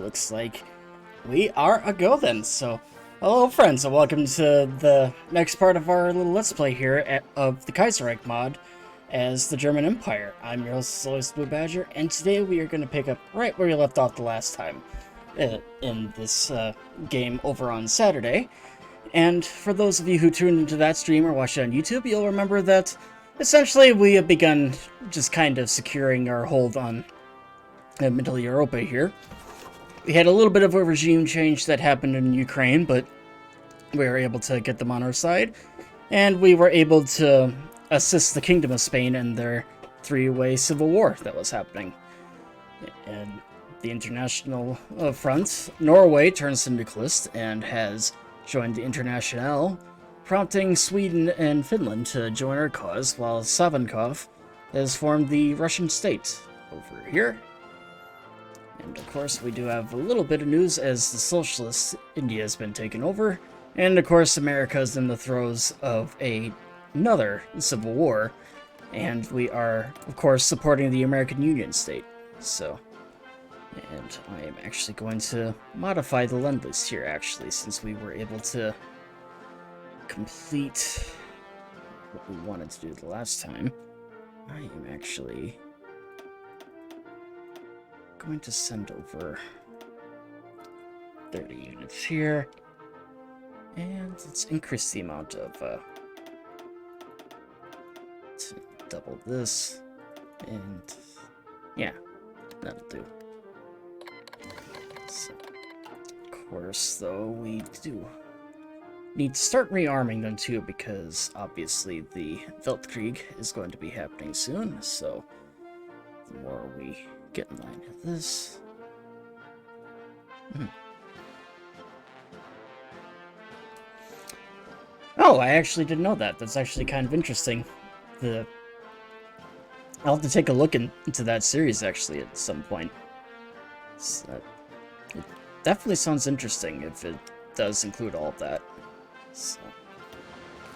looks like we are a go then. So, hello friends, and welcome to the next part of our little Let's Play here of the Kaiserreich mod as the German Empire. I'm your host, TheBlueBadger, and today we are going to pick up right where we left off the last time in this game over on Saturday. And for those of you who tuned into that stream or watched it on YouTube, you'll remember that essentially we have begun just kind of securing our hold on Middle Europa here. We had a little bit of a regime change that happened in Ukraine, but we were able to get them on our side, and we were able to assist the Kingdom of Spain in their three-way civil war that was happening. And the international front, Norway turned Syndicalist and has joined the Internationale, prompting Sweden and Finland to join our cause, while Savinkov has formed the Russian state over here. And of course, we do have a little bit of news as the socialist India has been taken over, and of course, America is in the throes of another civil war, and we are, of course, supporting the American Union state. So, and I am actually going to modify the Lend-Lease here, actually, since we were able to complete what we wanted to do the last time. I am actually going to send over 30 units here, and let's increase the amount of to double this, and yeah, that'll do. So, of course, though, we do need to start rearming them too, because obviously the Weltkrieg is going to be happening soon, so the more we get in line with this. Oh, I actually didn't know that. That's actually kind of interesting. I'll have to take a look into that series, actually, at some point. It definitely sounds interesting if it does include all of that. So,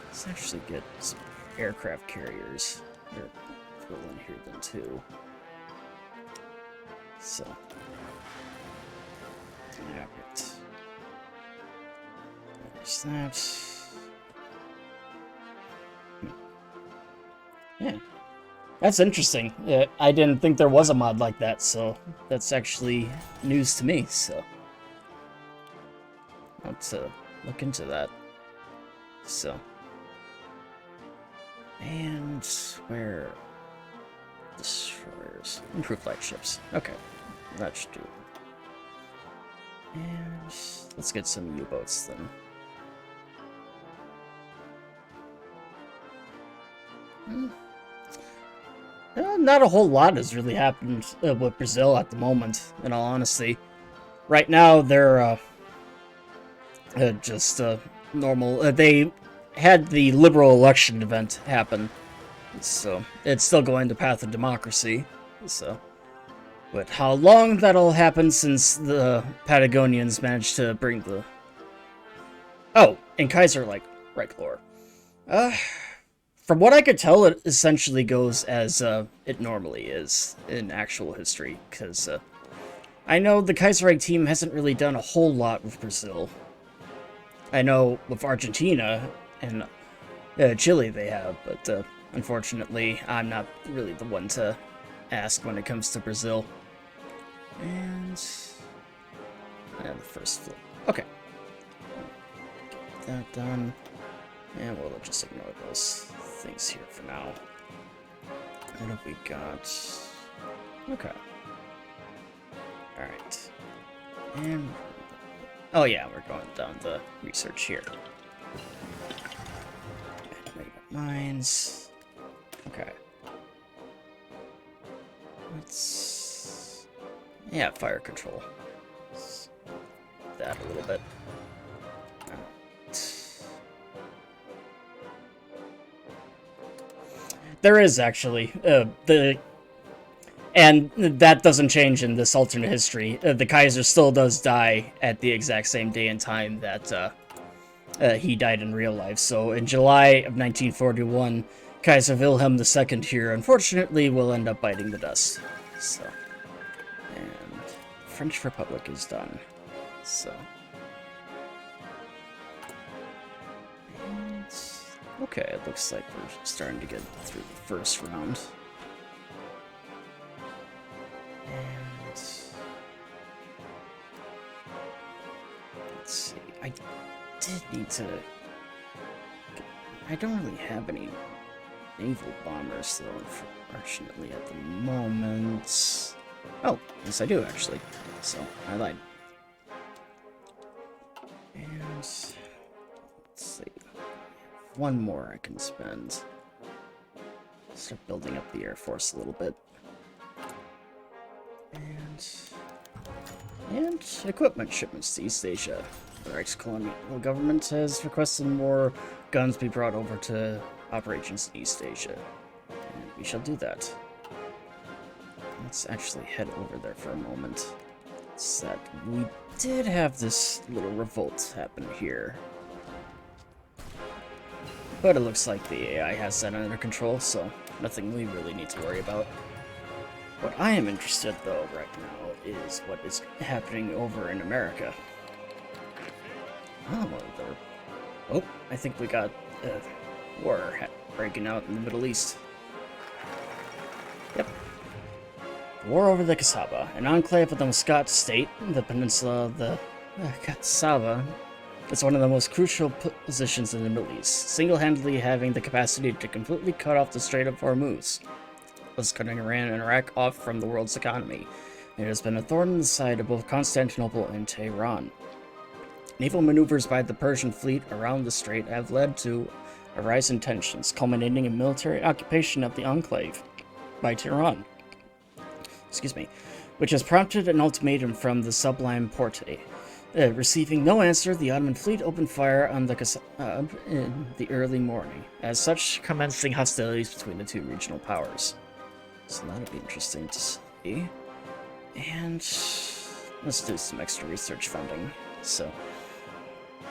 let's actually get some aircraft carriers here then too. So, yeah, there's that. Yeah, that's interesting. I didn't think there was a mod like that, so that's actually news to me. So, I'll have to look into that. So, and where destroyers, improved light ships. Okay, that should do. And let's get some U-boats then. Not a whole lot has really happened with Brazil at the moment, in all honesty. Right now, they're just normal. They had the liberal election event happen, so it's still going the path of democracy. So, but how long that'll happen since the Patagonians managed to bring the and Kaiserreich lore. From what I could tell, it essentially goes as it normally is in actual history, because I know the Kaiserreich team hasn't really done a whole lot with Brazil. I know with Argentina and Chile they have, but unfortunately I'm not really the one to ask when it comes to Brazil. And the first flip. Okay. Get that done. And we'll just ignore those things here for now. What have we got? Okay. Alright. And oh yeah, we're going down the research here. Mines. Okay. Let's... yeah, fire control. Let's that a little bit. There is actually and that doesn't change in this alternate history. The Kaiser still does die at the exact same day and time that he died in real life. So in July of 1941, Kaiser Wilhelm II here, unfortunately, will end up biting the dust. So, and French Republic is done. So. And, okay, it looks like we're starting to get through the first round. And let's see. I did need to. I don't really have any naval bombers, though, unfortunately, at the moment. Oh, yes, I do, actually. So, I lied. And let's see. One more I can spend. Start building up the Air Force a little bit. And equipment shipments to East Asia. The Reich's colonial government has requested more guns be brought over to operations in East Asia. And we shall do that. Let's actually head over there for a moment. It's that we did have this little revolt happen here. But it looks like the AI has that under control, so nothing we really need to worry about. What I am interested, though, right now is what is happening over in America. Oh, I think we got a war breaking out in the Middle East. Yep. War over the Kasaba, an enclave of the Muscat state, the peninsula of the Kasaba. It's one of the most crucial positions in the Middle East, single-handedly having the capacity to completely cut off the Strait of Hormuz, thus cutting Iran and Iraq off from the world's economy. It has been a thorn in the side of both Constantinople and Tehran. Naval maneuvers by the Persian fleet around the strait have led to a rise in tensions, culminating in military occupation of the enclave by Tehran, which has prompted an ultimatum from the Sublime Porte. Receiving no answer, the Ottoman fleet opened fire on the Kasab in the early morning, as such commencing hostilities between the two regional powers. So that'll be interesting to see. And let's do some extra research funding. So,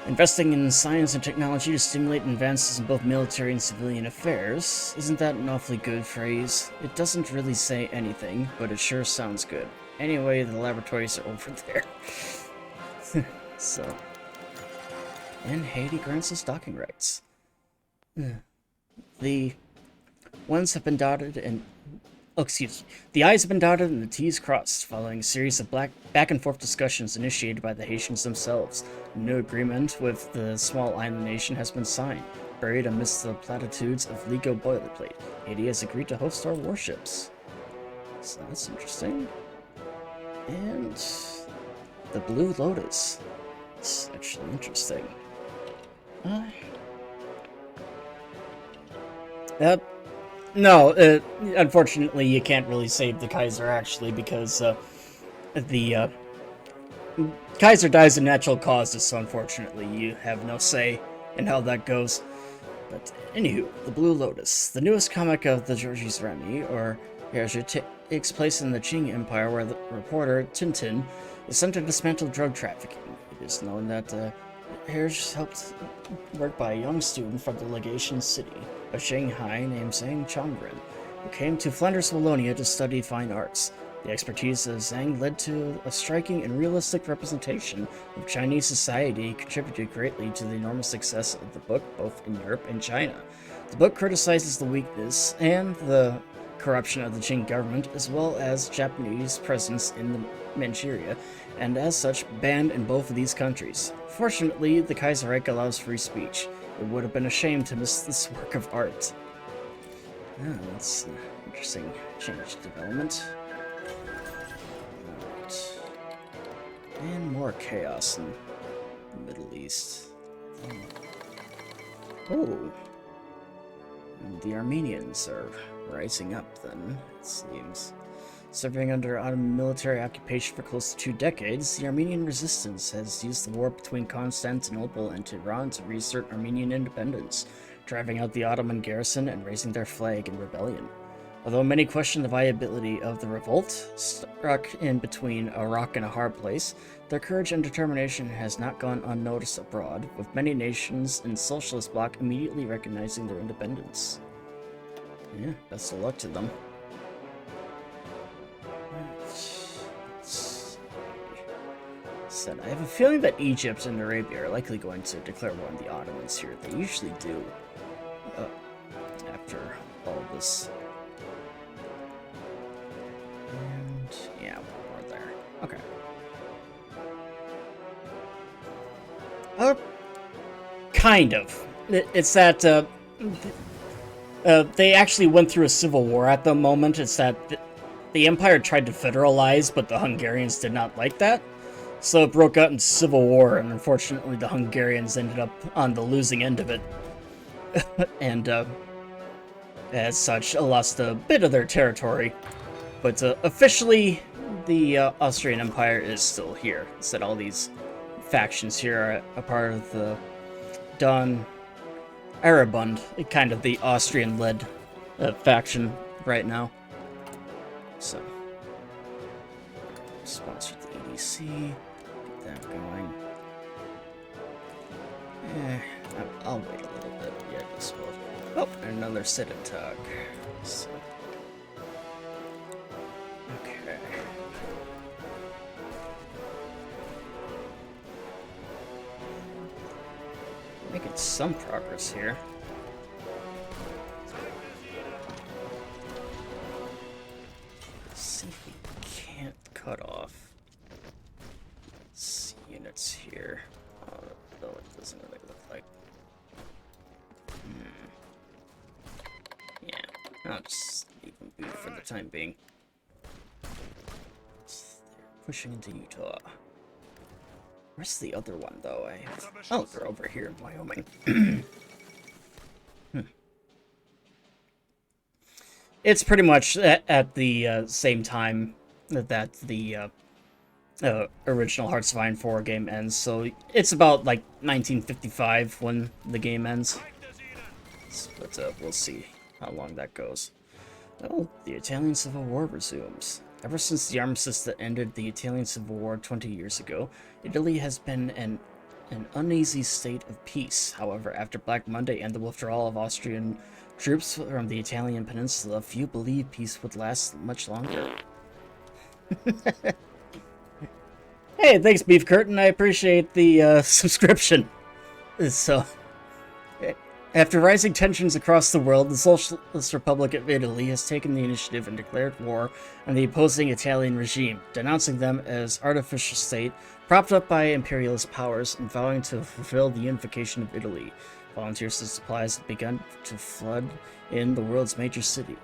investing in science and technology to stimulate advances in both military and civilian affairs, isn't that an awfully good phrase? It doesn't really say anything, but it sure sounds good. Anyway, the laboratories are over there. So, and Haiti grants us docking rights. The ones have been dotted and the I's have been dotted and the T's crossed, following a series of back and forth discussions initiated by the Haitians themselves. A new agreement with the small island nation has been signed. Buried amidst the platitudes of legal boilerplate, Haiti has agreed to host our warships. So that's interesting. And the Blue Lotus. It's actually interesting. No, unfortunately you can't really save the Kaiser, actually, because the Kaiser dies of natural causes, so unfortunately you have no say in how that goes. But anywho, the Blue Lotus, the newest comic of the Georges Remy, or Hergé, takes place in the Qing Empire, where the reporter Tintin is sent to dismantle drug trafficking. It is known that Hergé helped work by a young student from the legation city of Shanghai named Zhang Chongren, who came to Flanders, Wallonia to study fine arts. The expertise of Zhang led to a striking and realistic representation of Chinese society, contributed greatly to the enormous success of the book, both in Europe and China. The book criticizes the weakness and the corruption of the Qing government, as well as Japanese presence in the Manchuria, and as such banned in both of these countries. Fortunately, the Kaiserreich allows free speech. It would have been a shame to miss this work of art. That's an interesting change development. Right. And more chaos in the Middle East. Oh. The Armenians are rising up then, it seems. Serving under Ottoman military occupation for close to 2 decades, the Armenian resistance has used the war between Constantinople and Tehran to reassert Armenian independence, driving out the Ottoman garrison and raising their flag in rebellion. Although many question the viability of the revolt, struck in between a rock and a hard place, their courage and determination has not gone unnoticed abroad, with many nations in the socialist bloc immediately recognizing their independence. Yeah, best of luck to them. Said, I have a feeling that Egypt and Arabia are likely going to declare war on the Ottomans here. They usually do. After all this. And yeah, one more there. Okay. Kind of. It's that they actually went through a civil war at the moment. It's that the empire tried to federalize, but the Hungarians did not like that. So it broke out into civil war, and unfortunately the Hungarians ended up on the losing end of it. And as such, lost a bit of their territory. But officially, the Austrian Empire is still here. Instead, all these factions here are a part of the Don Arabund, kind of the Austrian-led faction right now. So, sponsored the EDC, get that going. I'll wait a little bit. Yeah, this will. Oh, another sit-and talk. So. Okay. Making some progress here. Let's see if we can't cut off units here. Though it doesn't really look like. Yeah, I'll just leave them be for the time being. They're pushing into Utah. Where's the other one, though? Oh, they're over here in Wyoming. It's pretty much at the same time that the original Hearts of Iron 4 game ends, so it's about, like, 1955 when the game ends. But we'll see how long that goes. Oh, the Italian Civil War resumes. Ever since the armistice that ended the Italian Civil War 20 years ago, Italy has been in an uneasy state of peace. However, after Black Monday and the withdrawal of Austrian troops from the Italian peninsula, few believe peace would last much longer. Hey, thanks, Beef Curtain. I appreciate the subscription. So, after rising tensions across the world, the Socialist Republic of Italy has taken the initiative and declared war on the opposing Italian regime, denouncing them as artificial state, propped up by imperialist powers, and vowing to fulfill the unification of Italy. Volunteers and supplies have begun to flood in the world's major city.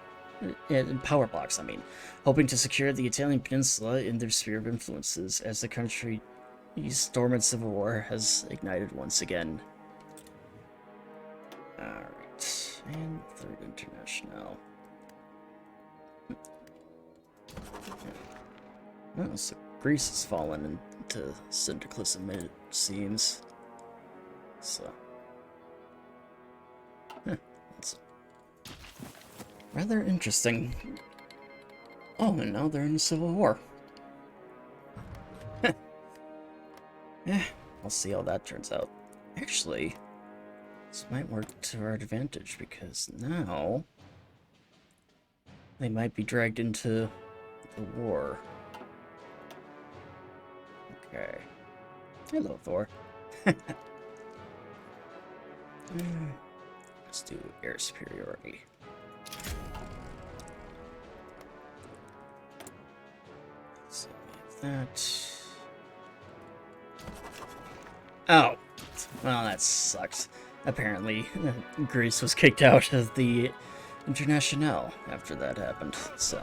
In power blocks, I mean, hoping to secure the Italian peninsula in their sphere of influences as the country's dormant civil war has ignited once again. Alright, and Third International. Oh, so Greece has fallen into syndicalism, it seems. So. That's rather interesting. Oh, and now they're in a civil war. Yeah, I'll see how that turns out. Actually, this might work to our advantage, because now they might be dragged into the war. Okay. Hello, Thor. Let's do air superiority. So that. Oh, well, that sucks. Apparently, Greece was kicked out of the International after that happened, so.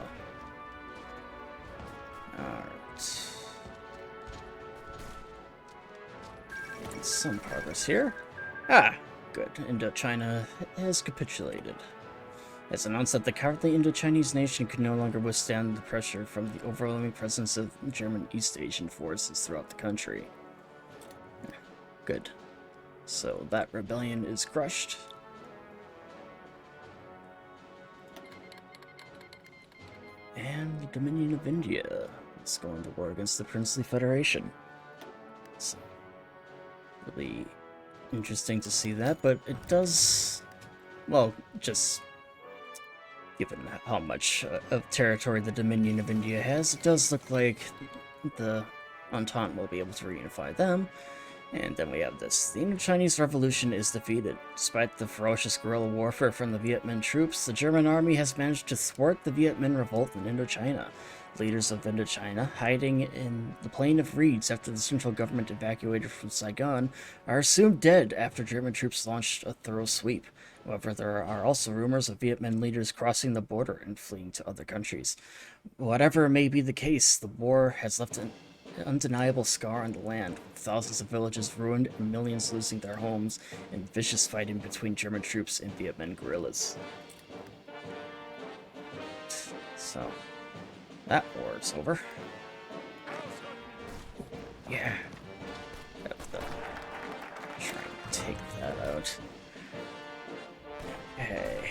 Alright. Making some progress here. Ah, good. Indochina has capitulated. It's announced that the cowardly Indo-Chinese nation could no longer withstand the pressure from the overwhelming presence of German East Asian forces throughout the country. Good. So that rebellion is crushed. And the Dominion of India is going to war against the Princely Federation. It's really interesting to see that, but it does, well, just given how much of territory the Dominion of India has, it does look like the Entente will be able to reunify them. And then we have this. The Indo-Chinese Revolution is defeated. Despite the ferocious guerrilla warfare from the Viet Minh troops, the German army has managed to thwart the Viet Minh revolt in Indochina. Leaders of Indochina, hiding in the Plain of Reeds after the central government evacuated from Saigon, are assumed dead after German troops launched a thorough sweep. However, there are also rumors of Viet Minh leaders crossing the border and fleeing to other countries. Whatever may be the case, the war has left an undeniable scar on the land, with thousands of villages ruined and millions losing their homes in vicious fighting between German troops and Viet Minh guerrillas. So, that war is over. Yeah. Try and take that out. Okay.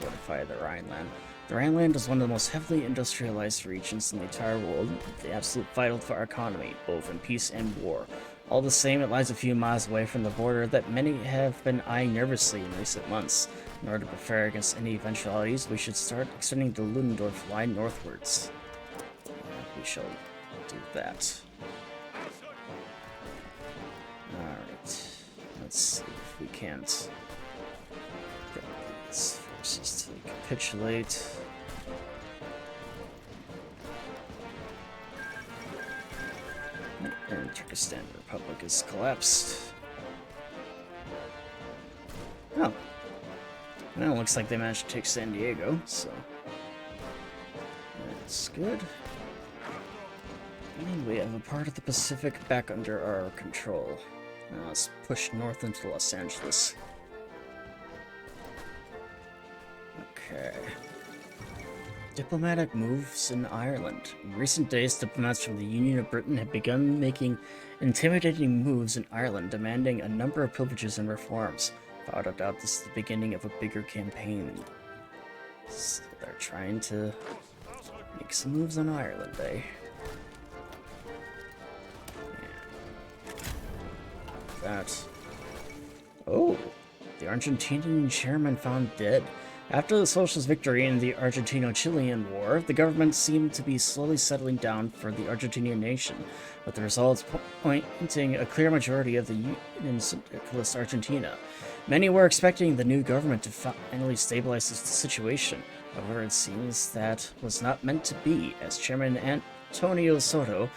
Fortify the Rhineland. The Rhineland is one of the most heavily industrialized regions in the entire world, the absolute vital to our economy, both in peace and war. All the same, it lies a few miles away from the border that many have been eyeing nervously in recent months. In order to prepare against any eventualities, we should start extending the Ludendorff line northwards. We shall do that. Alright. Let's see if we can't get these forces to capitulate. And Turkestan Republic has collapsed. Oh. Well, it looks like they managed to take San Diego, so that's good. And we have a part of the Pacific back under our control. Now let's push north into Los Angeles. Okay. Diplomatic moves in Ireland. In recent days, diplomats from the Union of Britain have begun making intimidating moves in Ireland, demanding a number of privileges and reforms. Without a doubt, this is the beginning of a bigger campaign. So they're trying to make some moves on Ireland, eh? Yeah. That. Oh, the Argentinian chairman found dead. After the socialist victory in the Argentino-Chilean War, the government seemed to be slowly settling down for the Argentinian nation, with the results pointing a clear majority of the Union Syndicalist Argentina. Many were expecting the new government to finally stabilize the situation. However, it seems that was not meant to be, as Chairman Antonio Soto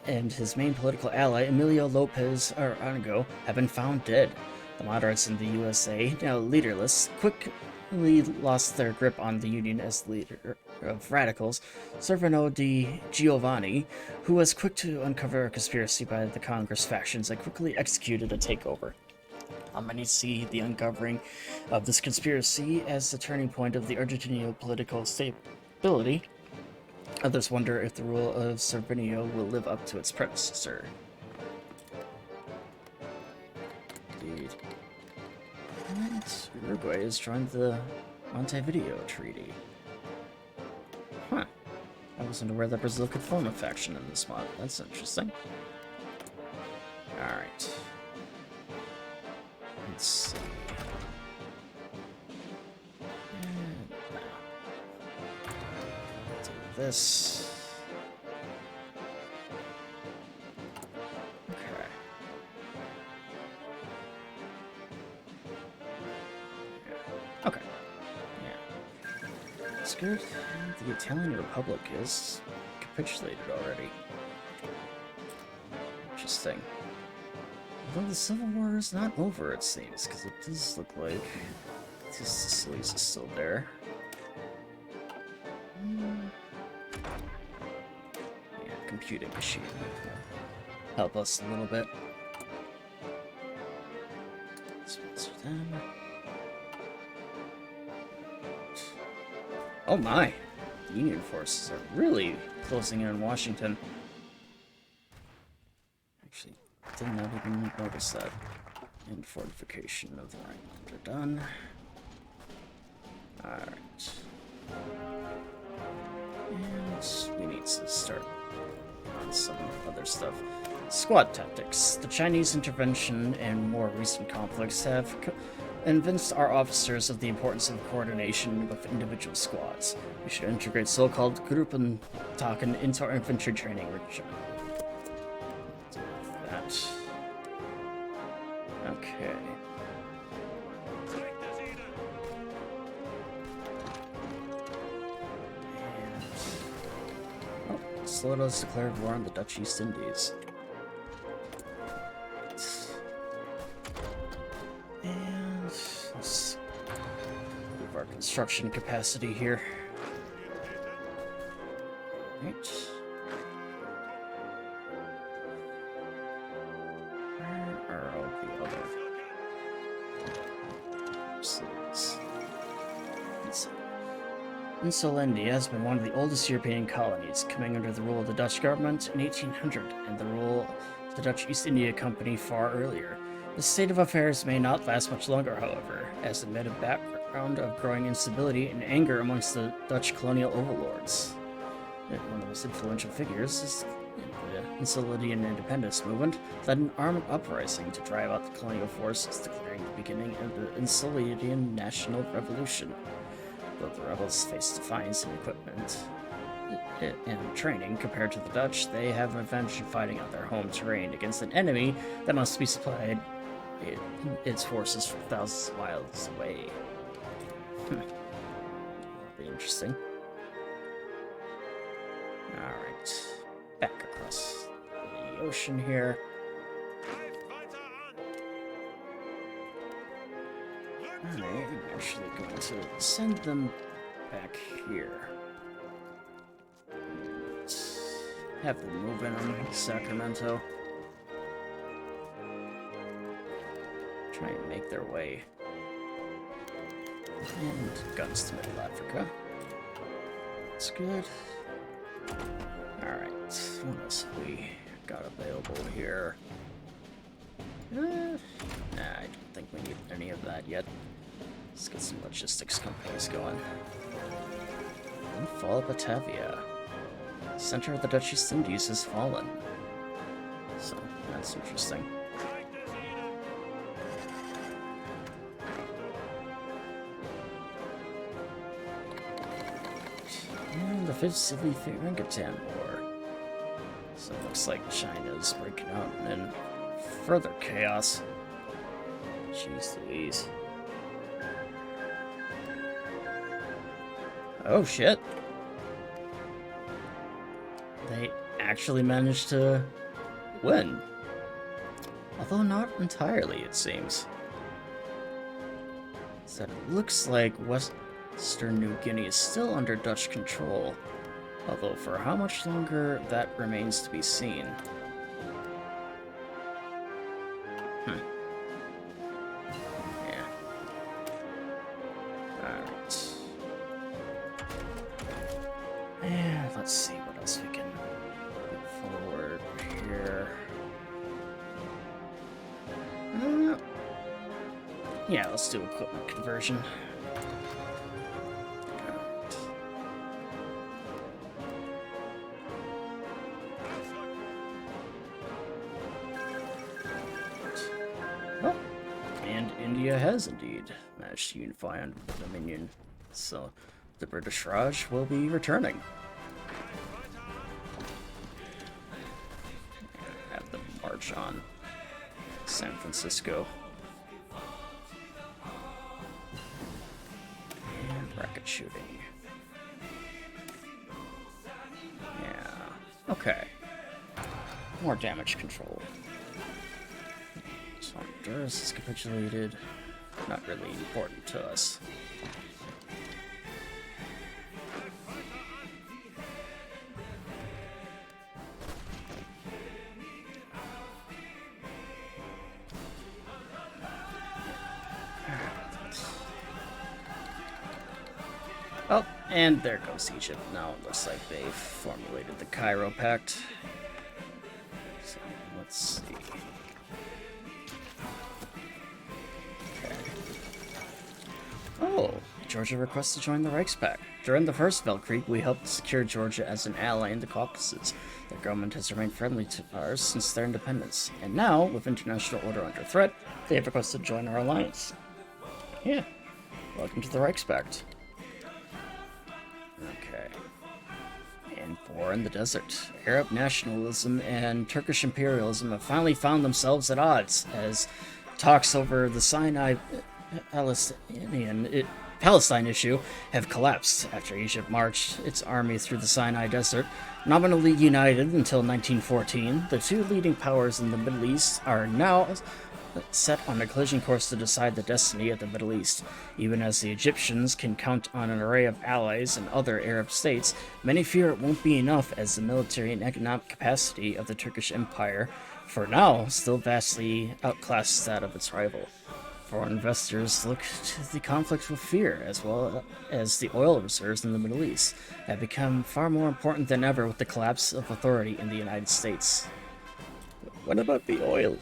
and his main political ally, Emilio Lopez Arango, have been found dead. The moderates in the USA, now leaderless, quickly lost their grip on the Union as leader of radicals, Servano di Giovanni, who was quick to uncover a conspiracy by the Congress factions and quickly executed a takeover. Many see the uncovering of this conspiracy as the turning point of the Argentinian political stability. Others wonder if the rule of Servino will live up to its predecessor. Indeed. And Uruguay has joined the Montevideo Treaty. Huh. I wasn't aware that Brazil could form a faction in this mod. That's interesting. Alright. Let's see. And do this. Okay. Yeah. Okay. Yeah. That's good. And the Italian Republic is capitulated already. Interesting. Although the Civil War is not over, it seems, because it does look like Sicily's is still there. Yeah, computing machine will help us a little bit. Sponsor them. Oh my! The Union forces are really closing in on Washington. Actually, did not even notice that. And fortification of the Rhineland are done. Alright. And we need to start on some other stuff. Squad tactics. The Chinese intervention and more recent conflicts have convinced our officers of the importance of coordination with individual squads. We should integrate so-called Gruppentagen into our infantry training regime. That. Okay. Sloda has declared war on the Dutch East Indies. And let's move our construction capacity here. Right. Where are all the other cities? Insulandia has been one of the oldest European colonies, coming under the rule of the Dutch government in 1800 and the rule of the Dutch East India Company far earlier. This state of affairs may not last much longer, however, as amid a background of growing instability and anger amongst the Dutch colonial overlords. One of the most influential figures is the Insulandian independence movement led an armed uprising to drive out the colonial forces, declaring the beginning of the Insulandian National Revolution. Though the rebels face defiance in equipment and training compared to the Dutch, they have an advantage in fighting on their home terrain against an enemy that must be supplied its forces from thousands of miles away. That'll be interesting. Alright, back across the ocean here. Alright, I'm actually going to send them back here. Let's have them move in on Sacramento. Try and make their way. And guns to Middle Africa. That's good. Alright, what else have we got available here? Nah, I don't think we need any of that yet. Let's get some logistics companies going. And fall of Batavia. Center of the Dutch East Indies has fallen. So, that's interesting. And the Fifth Civil Orangutan War. So it looks like China's breaking out in further chaos. Jeez Louise. Oh shit. They actually managed to win. Although not entirely, it seems. So it looks like Western New Guinea is still under Dutch control. Although for how much longer, that remains to be seen. Yeah. Alright. And let's see what else we can put forward here. Yeah, let's do equipment conversion. India has indeed managed to unify under the Dominion, so the British Raj will be returning. Have them march on San Francisco. And rocket shooting. Yeah, okay. More damage control. Honduras has capitulated. Not really important to us. Oh, and there goes Egypt. Now it looks like they've formulated the Cairo Pact. So let's see. Oh, Georgia requests to join the Reichspakt. During the First Weltkrieg, we helped secure Georgia as an ally in the Caucasus. Their government has remained friendly to ours since their independence. And now, with international order under threat, they have requested to join our alliance. Yeah. Welcome to the Reichspakt. Okay. And war in the desert. Arab nationalism and Turkish imperialism have finally found themselves at odds as talks over the Sinai Palestine issue have collapsed after Egypt marched its army through the Sinai Desert. Nominally united until 1914, the two leading powers in the Middle East are now set on a collision course to decide the destiny of the Middle East. Even as the Egyptians can count on an array of allies in other Arab states, many fear it won't be enough, as the military and economic capacity of the Turkish Empire, for now, still vastly outclasses that of its rival. Foreign investors look to the conflict with fear, as well as the oil reserves in the Middle East have become far more important than ever with the collapse of authority in the United States. What about the oil?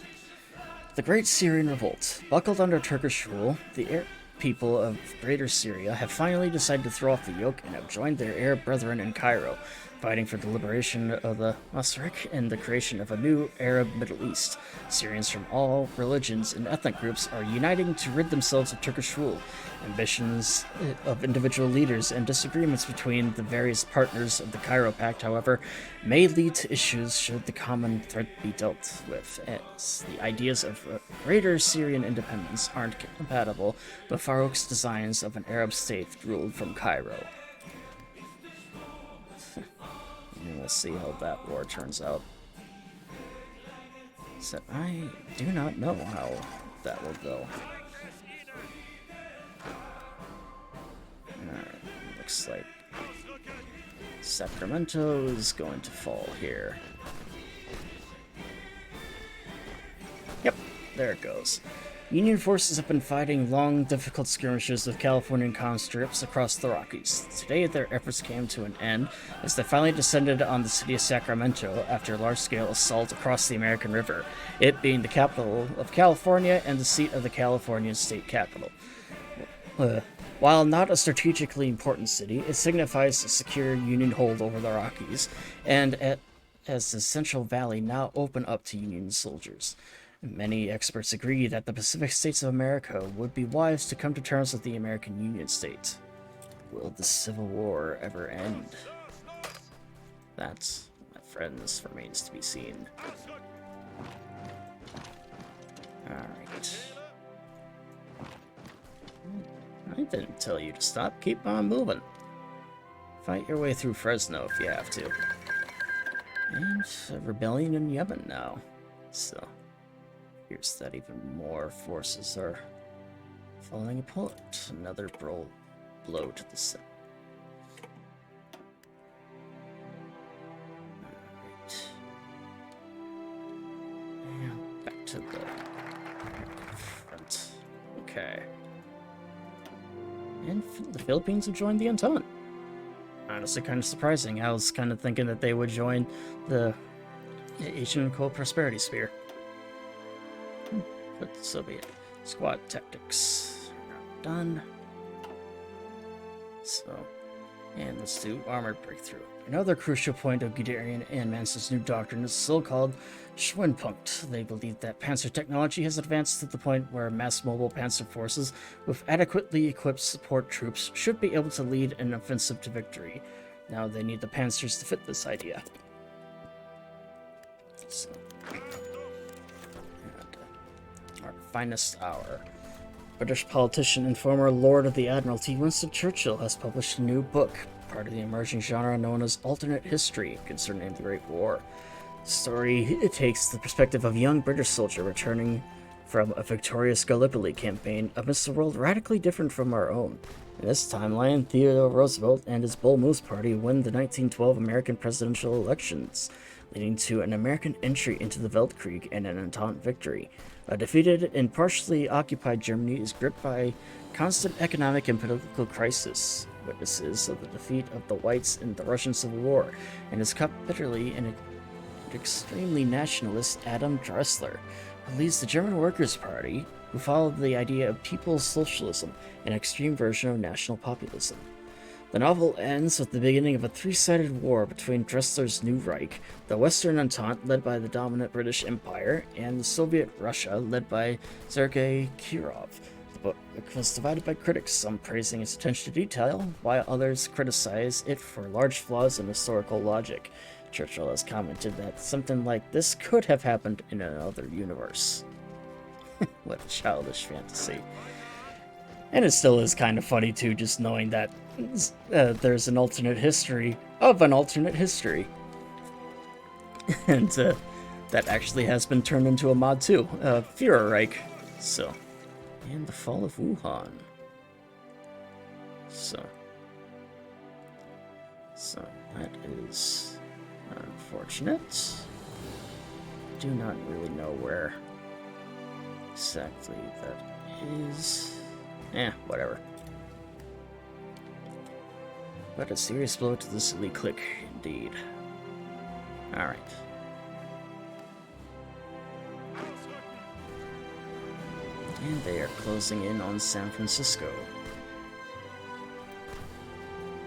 The Great Syrian Revolt. Buckled under Turkish rule, the Arab people of Greater Syria have finally decided to throw off the yoke and have joined their Arab brethren in Cairo, fighting for the liberation of the Masrik and the creation of a new Arab Middle East. Syrians from all religions and ethnic groups are uniting to rid themselves of Turkish rule. Ambitions of individual leaders and disagreements between the various partners of the Cairo Pact, however, may lead to issues should the common threat be dealt with, as the ideas of greater Syrian independence aren't compatible with Farouk's designs of an Arab state ruled from Cairo. And we'll see how that war turns out. So I do not know how that will go. Alright, looks like Sacramento is going to fall here. Yep, there it goes. Union forces have been fighting long, difficult skirmishes with Californian conscripts across the Rockies. Today, their efforts came to an end as they finally descended on the city of Sacramento after a large-scale assault across the American River, it being the capital of California and the seat of the California state capital. While not a strategically important city, it signifies a secure Union hold over the Rockies, and as the Central Valley now open up to Union soldiers. Many experts agree that the Pacific States of America would be wise to come to terms with the American Union state. Will the Civil War ever end? That, my friends, remains to be seen. Alright. I didn't tell you to stop. Keep on moving. Fight your way through Fresno if you have to. And a rebellion in Yemen now. So, here's that even more forces are falling apart. Another blow to the center. Alright. And back to the front. Okay. And the Philippines have joined the Entente. Honestly, kind of surprising. I was kind of thinking that they would join the Asian Co-Prosperity Sphere. But so be it. Squad tactics. Done. So, and let's do armored breakthrough. Another crucial point of Guderian and Mansell's new doctrine is the so-called Schweinpunkt. They believe that panzer technology has advanced to the point where mass mobile panzer forces with adequately equipped support troops should be able to lead an offensive to victory. Now they need the panzers to fit this idea. So, our finest hour. British politician and former Lord of the Admiralty Winston Churchill has published a new book, part of the emerging genre known as alternate history concerning the Great War. The story takes the perspective of a young British soldier returning from a victorious Gallipoli campaign amidst a world radically different from our own. In this timeline, Theodore Roosevelt and his Bull Moose Party win the 1912 American presidential elections, leading to an American entry into the Weltkrieg and an Entente victory. A defeated and partially occupied Germany is gripped by constant economic and political crisis, witnesses of the defeat of the Whites in the Russian Civil War, and is caught bitterly in an extremely nationalist Adam Dressler, who leads the German Workers' Party, who followed the idea of people's socialism, an extreme version of national populism. The novel ends with the beginning of a three-sided war between Dressler's New Reich, the Western Entente led by the dominant British Empire, and the Soviet Russia led by Sergei Kirov. The book was divided by critics, some praising its attention to detail, while others criticize it for large flaws in historical logic. Churchill has commented that something like this could have happened in another universe. What a childish fantasy. And it still is kind of funny, too, just knowing that there's an alternate history of an alternate history. And that actually has been turned into a mod, too. Führerreich. So, and the fall of Wuhan. So that is unfortunate. Do not really know where exactly that is. Whatever. But a serious blow to the silly clique, indeed. Alright. And they are closing in on San Francisco.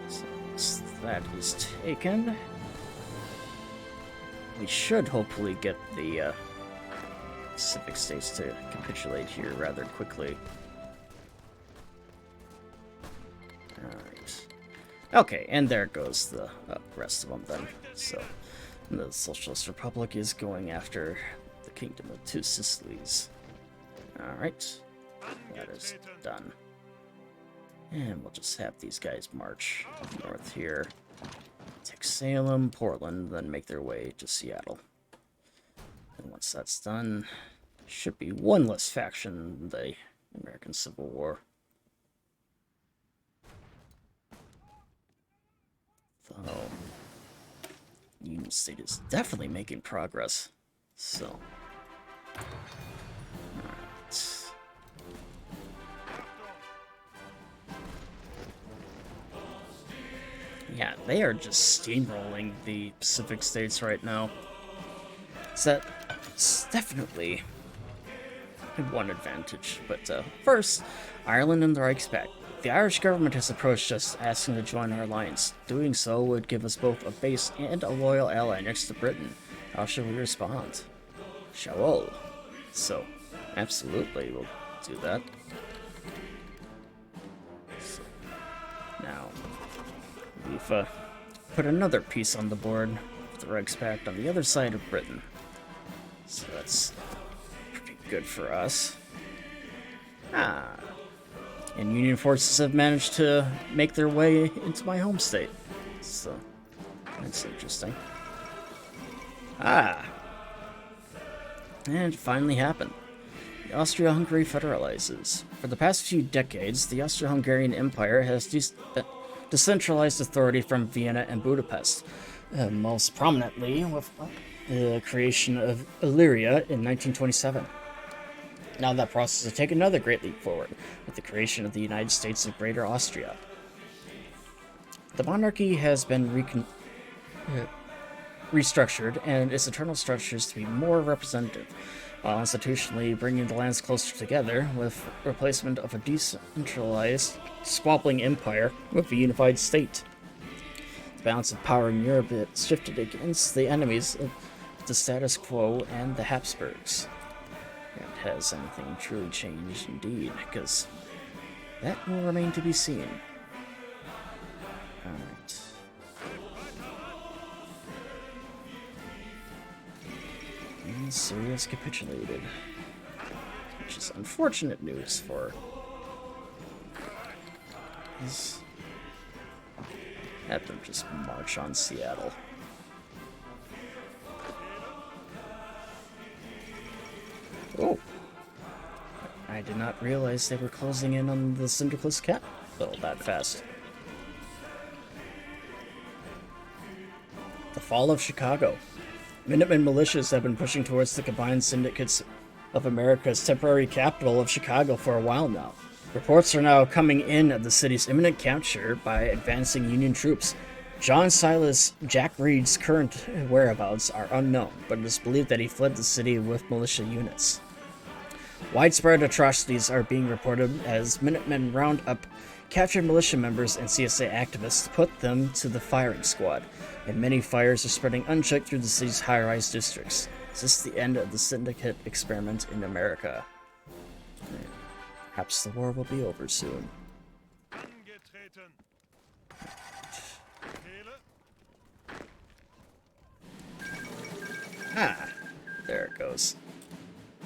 So once that is taken, we should hopefully get the Pacific states to capitulate here rather quickly. Alright. Okay, and there goes the rest of them then. So, the Socialist Republic is going after the Kingdom of Two Sicilies. Alright. That is done. And we'll just have these guys march north here. Take Salem, Portland, then make their way to Seattle. And once that's done, should be one less faction in the American Civil War. Though, Union State is definitely making progress. So, alright. Yeah, they are just steamrolling the Pacific states right now. So that's definitely one advantage. But first, Ireland and the Reichspakt. The Irish government has approached us asking to join our alliance. Doing so would give us both a base and a loyal ally next to Britain. How should we respond? Shall. So, absolutely, we'll do that. So, now, we've put another piece on the board with the Reichspakt on the other side of Britain. So that's pretty good for us. And Union forces have managed to make their way into my home state. So, that's interesting. And it finally happened. The Austria-Hungary federalizes. For the past few decades, the Austro-Hungarian Empire has decentralized authority from Vienna and Budapest, most prominently with the creation of Illyria in 1927. Now that process has taken another great leap forward, with the creation of the United States of Greater Austria. The monarchy has been restructured, and its internal structures to be more representative, while institutionally bringing the lands closer together, with replacement of a decentralized, squabbling empire with a unified state. The balance of power in Europe has shifted against the enemies of the status quo and the Habsburgs. And has anything truly changed, indeed, because that will remain to be seen. Alright. And Syria has capitulated, which is unfortunate news for us. Have them just march on Seattle. Oh, I did not realize they were closing in on the Syndicalist capital that fast. The fall of Chicago. Minutemen militias have been pushing towards the combined syndicates of America's temporary capital of Chicago for a while now. Reports are now coming in of the city's imminent capture by advancing Union troops. John Silas Jack Reed's current whereabouts are unknown, but it is believed that he fled the city with militia units. Widespread atrocities are being reported as Minutemen round up captured militia members and CSA activists to put them to the firing squad, and many fires are spreading unchecked through the city's high-rise districts. Is this the end of the syndicate experiment in America? Perhaps the war will be over soon. Ah, there it goes.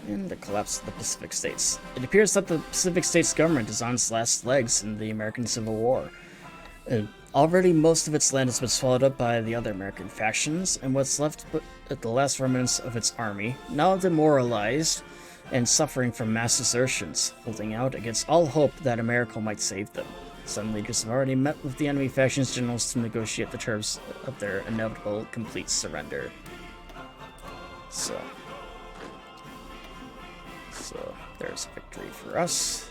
And the collapse of the Pacific States. It appears that the Pacific States government is on its last legs in the American Civil War. Already most of its land has been swallowed up by the other American factions, and what's left but the last remnants of its army, now demoralized and suffering from mass desertions, holding out against all hope that America might save them. Some leaders have already met with the enemy faction's generals to negotiate the terms of their inevitable complete surrender. So there's victory for us.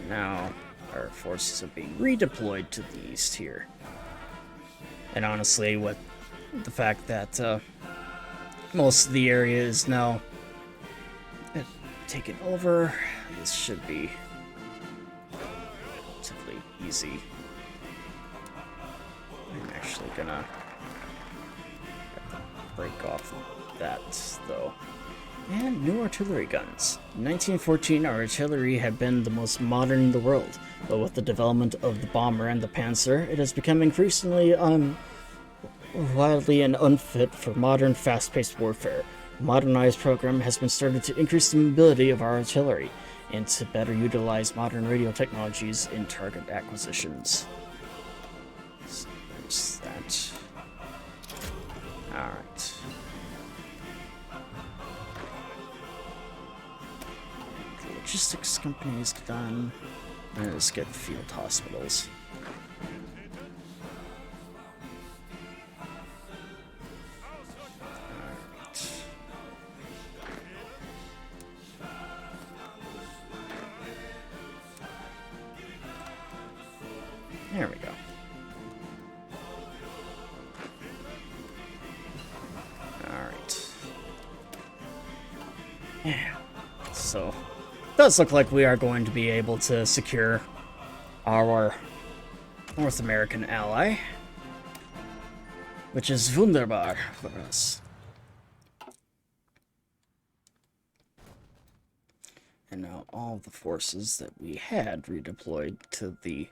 Now our forces are being redeployed to the east here. And honestly, with the fact that most of the area is now taken over, this should be relatively easy. I'm actually gonna break off that, though. And new artillery guns. In 1914, our artillery had been the most modern in the world, but with the development of the bomber and the panzer, it has become increasingly wildly and unfit for modern, fast-paced warfare. A modernized program has been started to increase the mobility of our artillery, and to better utilize modern radio technologies in target acquisitions. So there's that. Alright. Logistics companies done. Let's get field hospitals. Alright. There we go. Alright. Yeah. So does look like we are going to be able to secure our North American ally, which is wunderbar for us. And now all the forces that we had redeployed to the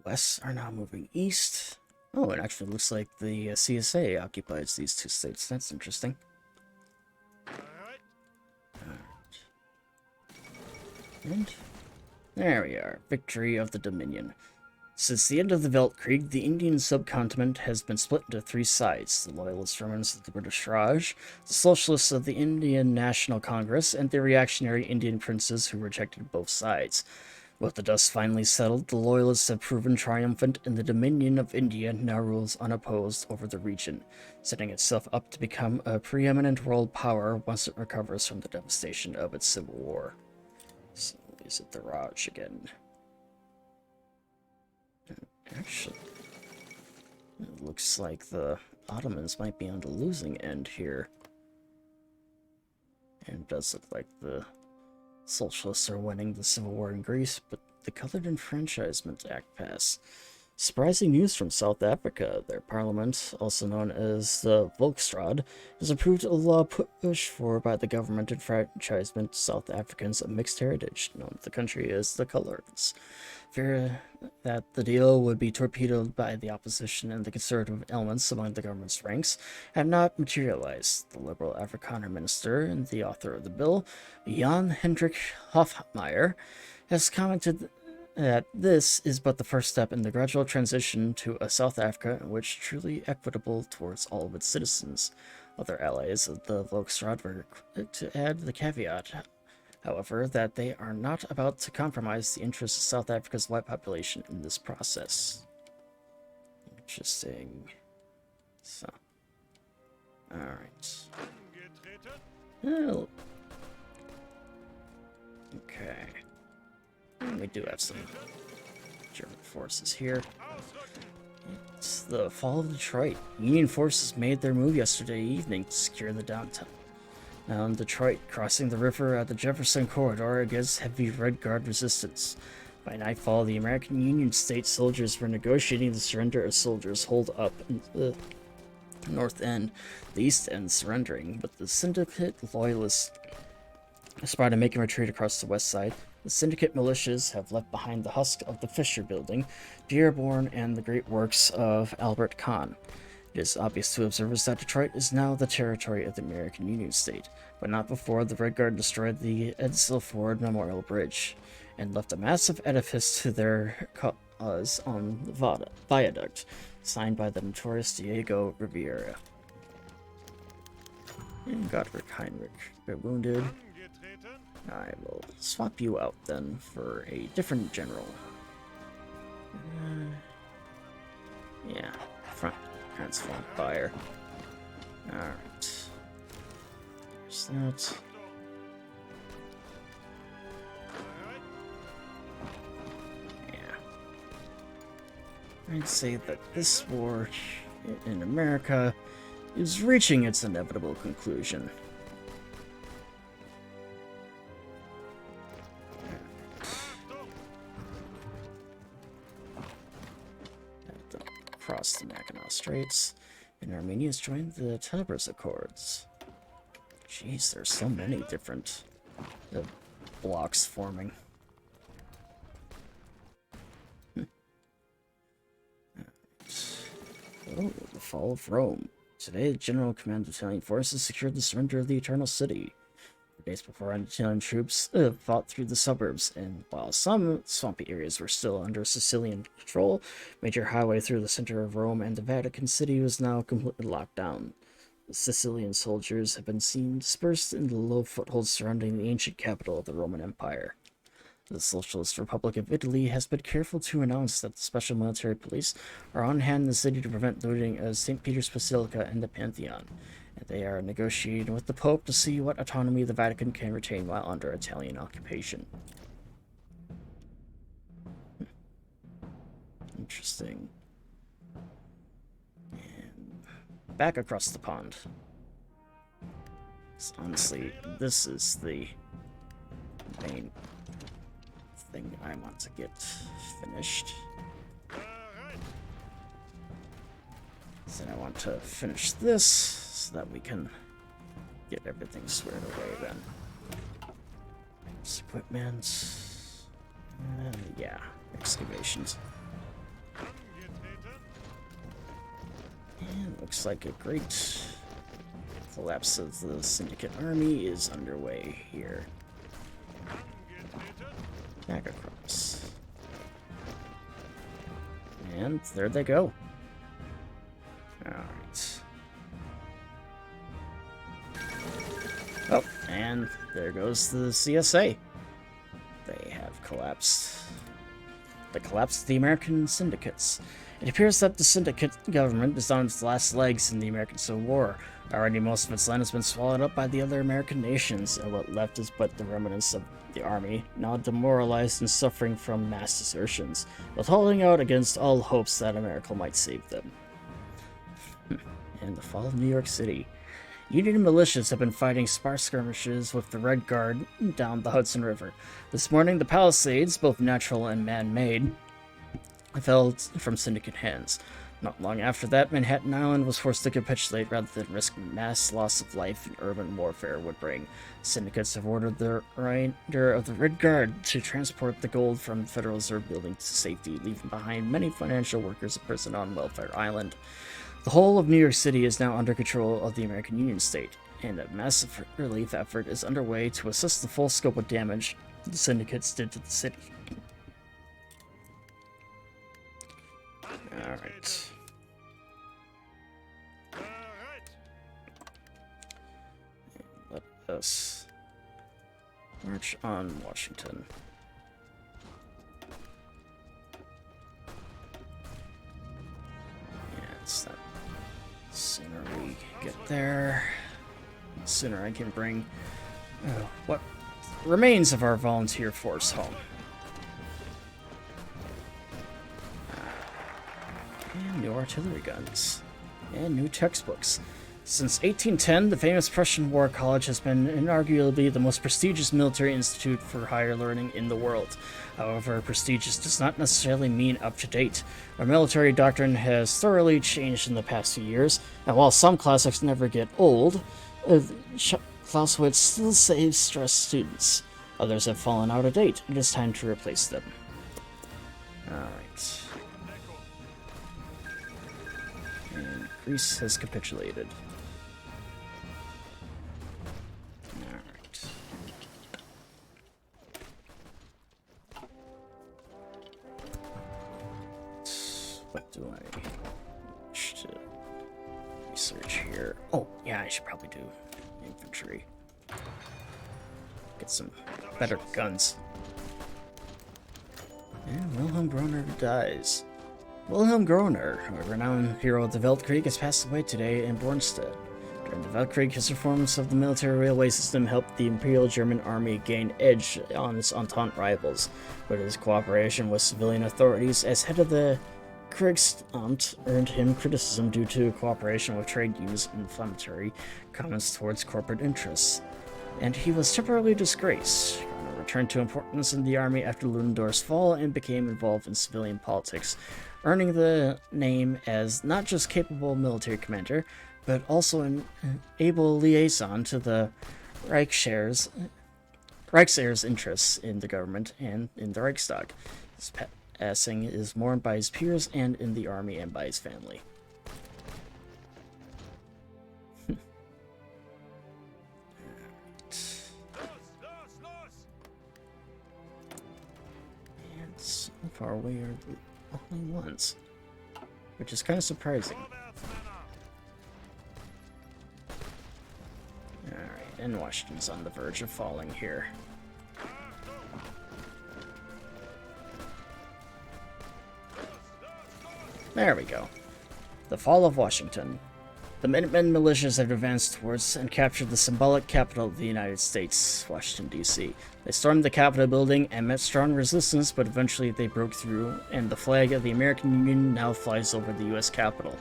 west are now moving east. Oh, it actually looks like the CSA occupies these two states. That's interesting. And there we are, victory of the Dominion. Since the end of the Weltkrieg, the Indian subcontinent has been split into three sides: the loyalist remnants of the British Raj, the socialists of the Indian National Congress, and the reactionary Indian princes who rejected both sides. With the dust finally settled, the loyalists have proven triumphant, and the Dominion of India now rules unopposed over the region, setting itself up to become a preeminent world power once it recovers from the devastation of its civil war. So, is it the Raj again? Actually, it looks like the Ottomans might be on the losing end here. And it does look like the Socialists are winning the civil war in Greece, but the Colored Enfranchisement Act passed. Surprising news from South Africa. Their parliament, also known as the Volksraad, has approved a law pushed for by the government to enfranchisement South Africans of mixed heritage, known to the country as the Coloreds. Fear that the deal would be torpedoed by the opposition and the conservative elements among the government's ranks have not materialized. The Liberal Afrikaner minister and the author of the bill, Jan Hendrik Hofmeyr, has commented that this is but the first step in the gradual transition to a South Africa in which truly equitable towards all of its citizens. Other allies of the Volksraad were quick to add the caveat, however, that they are not about to compromise the interests of South Africa's white population in this process. Interesting. So, alright. Well, okay. We do have some German forces here. It's the fall of Detroit. Union forces made their move yesterday evening to secure the downtown. Now in Detroit, crossing the river at the Jefferson Corridor against heavy Red Guard resistance. By nightfall, the American Union State soldiers were negotiating the surrender of soldiers holed up in the north end, the east end surrendering, but the Syndicalist loyalists Despite making a retreat across the west side, the Syndicate militias have left behind the husk of the Fisher Building, Dearborn, and the great works of Albert Kahn. It is obvious to observers that Detroit is now the territory of the American Union State, but not before the Red Guard destroyed the Edsel Ford Memorial Bridge, and left a massive edifice to their cause on the viaduct, signed by the notorious Diego Rivera. And Godric Heinrich, they're wounded. I will swap you out then for a different general. Yeah, front. Transform fire. Alright. There's that. Yeah. I'd say that this war in America is reaching its inevitable conclusion. Across the Mackinac Straits, and Armenia has joined the Tabriz Accords. Jeez, there's so many different blocks forming. Oh, the fall of Rome. Today, the General Command of Italian forces secured the surrender of the Eternal City. Days before, Italian troops fought through the suburbs, and while some swampy areas were still under Sicilian control, major highway through the center of Rome and the Vatican City was now completely locked down. The Sicilian soldiers have been seen dispersed in the low footholds surrounding the ancient capital of the Roman Empire. The Socialist Republic of Italy has been careful to announce that the special military police are on hand in the city to prevent looting of St. Peter's Basilica and the Pantheon. They are negotiating with the Pope to see what autonomy the Vatican can retain while under Italian occupation. Interesting. And back across the pond. So honestly, this is the main thing I want to get finished. So I want to finish this, so that we can get everything squared away then. Equipment. Yeah, excavations. And looks like a great collapse of the Syndicate army is underway here. Back across. And there they go. Alright. Oh, and there goes the CSA. They have collapsed. The collapse of the American syndicates. It appears that the syndicate government is on its last legs in the American Civil War. Already most of its land has been swallowed up by the other American nations, and what left is but the remnants of the army, now demoralized and suffering from mass desertions, but holding out against all hopes that America might save them. And the fall of New York City. Union militias have been fighting sparse skirmishes with the Red Guard down the Hudson River. This morning, the Palisades, both natural and man-made, fell from Syndicate hands. Not long after that, Manhattan Island was forced to capitulate rather than risk mass loss of life and urban warfare would bring. Syndicates have ordered the remainder of the Red Guard to transport the gold from the Federal Reserve Building to safety, leaving behind many financial workers imprisoned on Welfare Island. The whole of New York City is now under control of the American Union State, and a massive relief effort is underway to assess the full scope of damage the syndicates did to the city. Alright. Let us march on Washington. Yeah, it's that. Sooner we get there, the sooner I can bring what remains of our volunteer force home. And new artillery guns. And new textbooks. Since 1810, the famous Prussian War College has been inarguably the most prestigious military institute for higher learning in the world. However, prestigious does not necessarily mean up-to-date. Our military doctrine has thoroughly changed in the past few years, and while some classics never get old, Clausewitz still saves stressed students. Others have fallen out of date. It is time to replace them. Alright. And Greece has capitulated. Alright. What do I wish to research here? Oh, yeah, I should probably do infantry. Get some better guns. And Wilhelm Groner dies. Wilhelm Groner, a renowned hero of the Weltkrieg, has passed away today in Bornstedt. During the Weltkrieg, his reforms of the military railway system helped the Imperial German Army gain edge on its Entente rivals, but his cooperation with civilian authorities as head of the Kriegsamt earned him criticism due to cooperation with trade unions and inflammatory comments towards corporate interests. And he was temporarily disgraced. Groner returned to importance in the army after Ludendorff's fall and became involved in civilian politics, earning the name as not just capable military commander, but also an able liaison to the Reichsheer's interests in the government and in the Reichstag. His passing is mourned by his peers and in the army and by his family. And so far we are the only ones, which is kind of surprising. Alright, and Washington's on the verge of falling here. There we go. The fall of Washington. The Minutemen militias have advanced towards and captured the symbolic capital of the United States, Washington, D.C. They stormed the Capitol building and met strong resistance, but eventually they broke through, and the flag of the American Union now flies over the U.S. Capitol.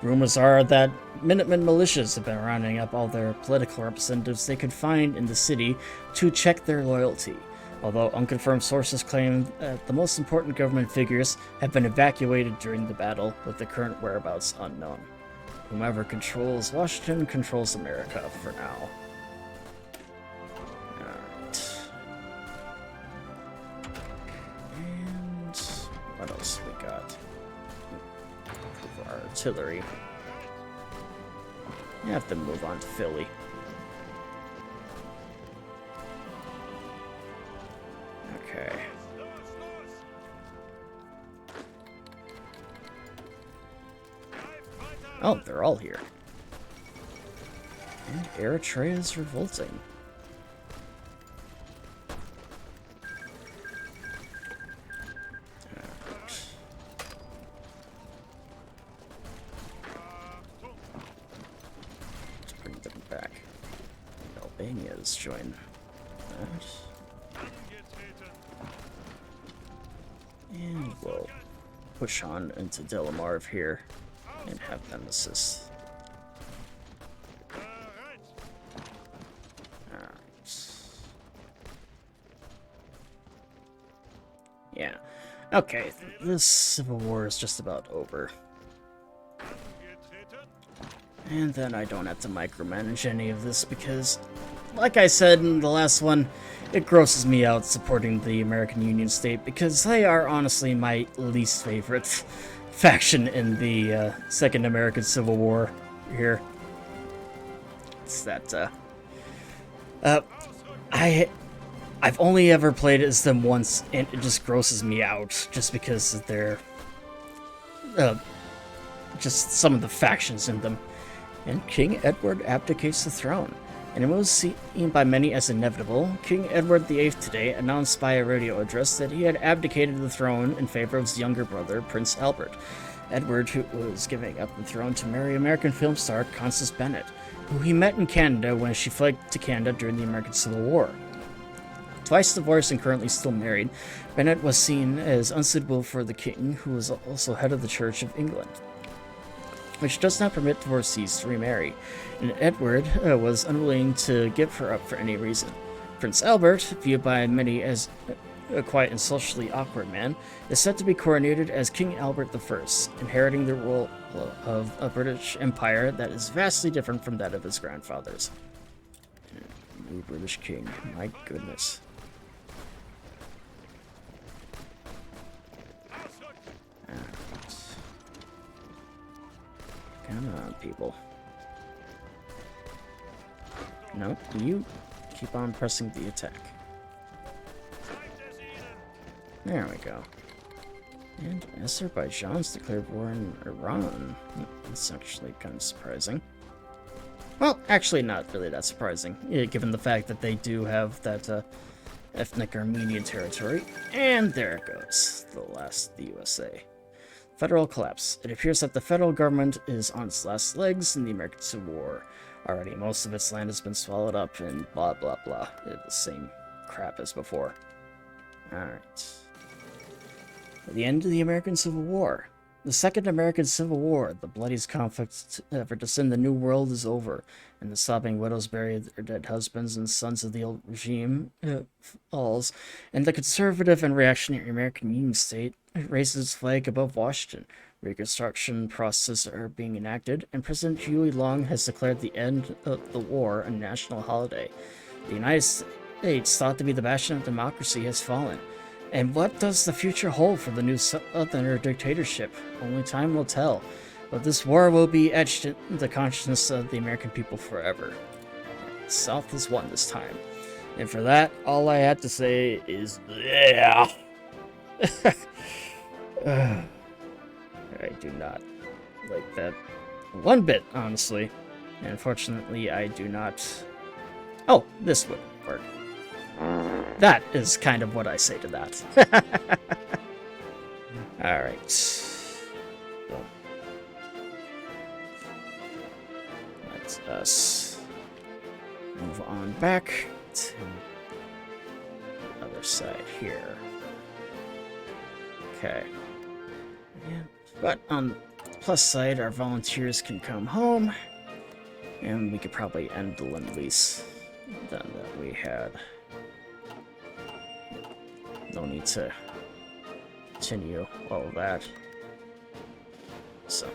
Rumors are that Minutemen militias have been rounding up all their political representatives they could find in the city to check their loyalty. Although unconfirmed sources claim that the most important government figures have been evacuated during the battle, with the current whereabouts unknown. Whomever controls Washington controls America for now. Alright. And what else we got? Improve our artillery. We have to move on to Philly. Okay. Oh, they're all here. And Eritrea is revolting. Let's bring them back. Albania's joined that. And we'll push on into Delamarv here and have them assist. Alright. Yeah. Okay, this civil war is just about over. And then I don't have to micromanage any of this because, like I said in the last one, it grosses me out supporting the American Union State because they are honestly my least favorite faction in the Second American Civil War here. It's that, I've only ever played as them once, and it just grosses me out just because of their, just some of the factions in them. And King Edward abdicates the throne. And it was seen by many as inevitable. King Edward VIII today announced by a radio address that he had abdicated the throne in favor of his younger brother, Prince Albert. Edward, who was giving up the throne to marry American film star Constance Bennett, who he met in Canada when she fled to Canada during the American Civil War. Twice divorced and currently still married, Bennett was seen as unsuitable for the king, who was also head of the Church of England, which does not permit divorcees to remarry, and Edward was unwilling to give her up for any reason. Prince Albert, viewed by many as a quiet and socially awkward man, is said to be coronated as King Albert I, inheriting the rule of a British Empire that is vastly different from that of his grandfathers. true British king. My goodness. Alright. Come on, people. Nope, you keep on pressing the attack. There we go. And Azerbaijan's declared war on Iran. That's actually kind of surprising. Well, actually not really that surprising, given the fact that they do have that ethnic Armenian territory. And there it goes, the last of the USA. Federal collapse. It appears that the federal government is on its last legs in the American Civil War. Already, most of its land has been swallowed up and blah blah blah. The same crap as before. Alright. The end of the American Civil War. The Second American Civil War, the bloodiest conflict ever to send the New World, is over, and the sobbing widows bury their dead husbands and sons of the old regime falls, and the conservative and reactionary American Union State raises its flag above Washington. Reconstruction processes are being enacted, and President Huey Long has declared the end of the war a national holiday. The United States, thought to be the bastion of democracy, has fallen. And what does the future hold for the new Southerner dictatorship? Only time will tell. But this war will be etched in the consciousness of the American people forever. The South has won this time. And for that, all I had to say is, yeah. I do not like that one bit, honestly. And unfortunately, I do not... Oh, this would work. That is kind of what I say to that. Alright. So, let us move on back to the other side here. Okay. Yeah. But on the plus side, our volunteers can come home, and we could probably end the Lend-Lease that we had. No need to continue all of that. So.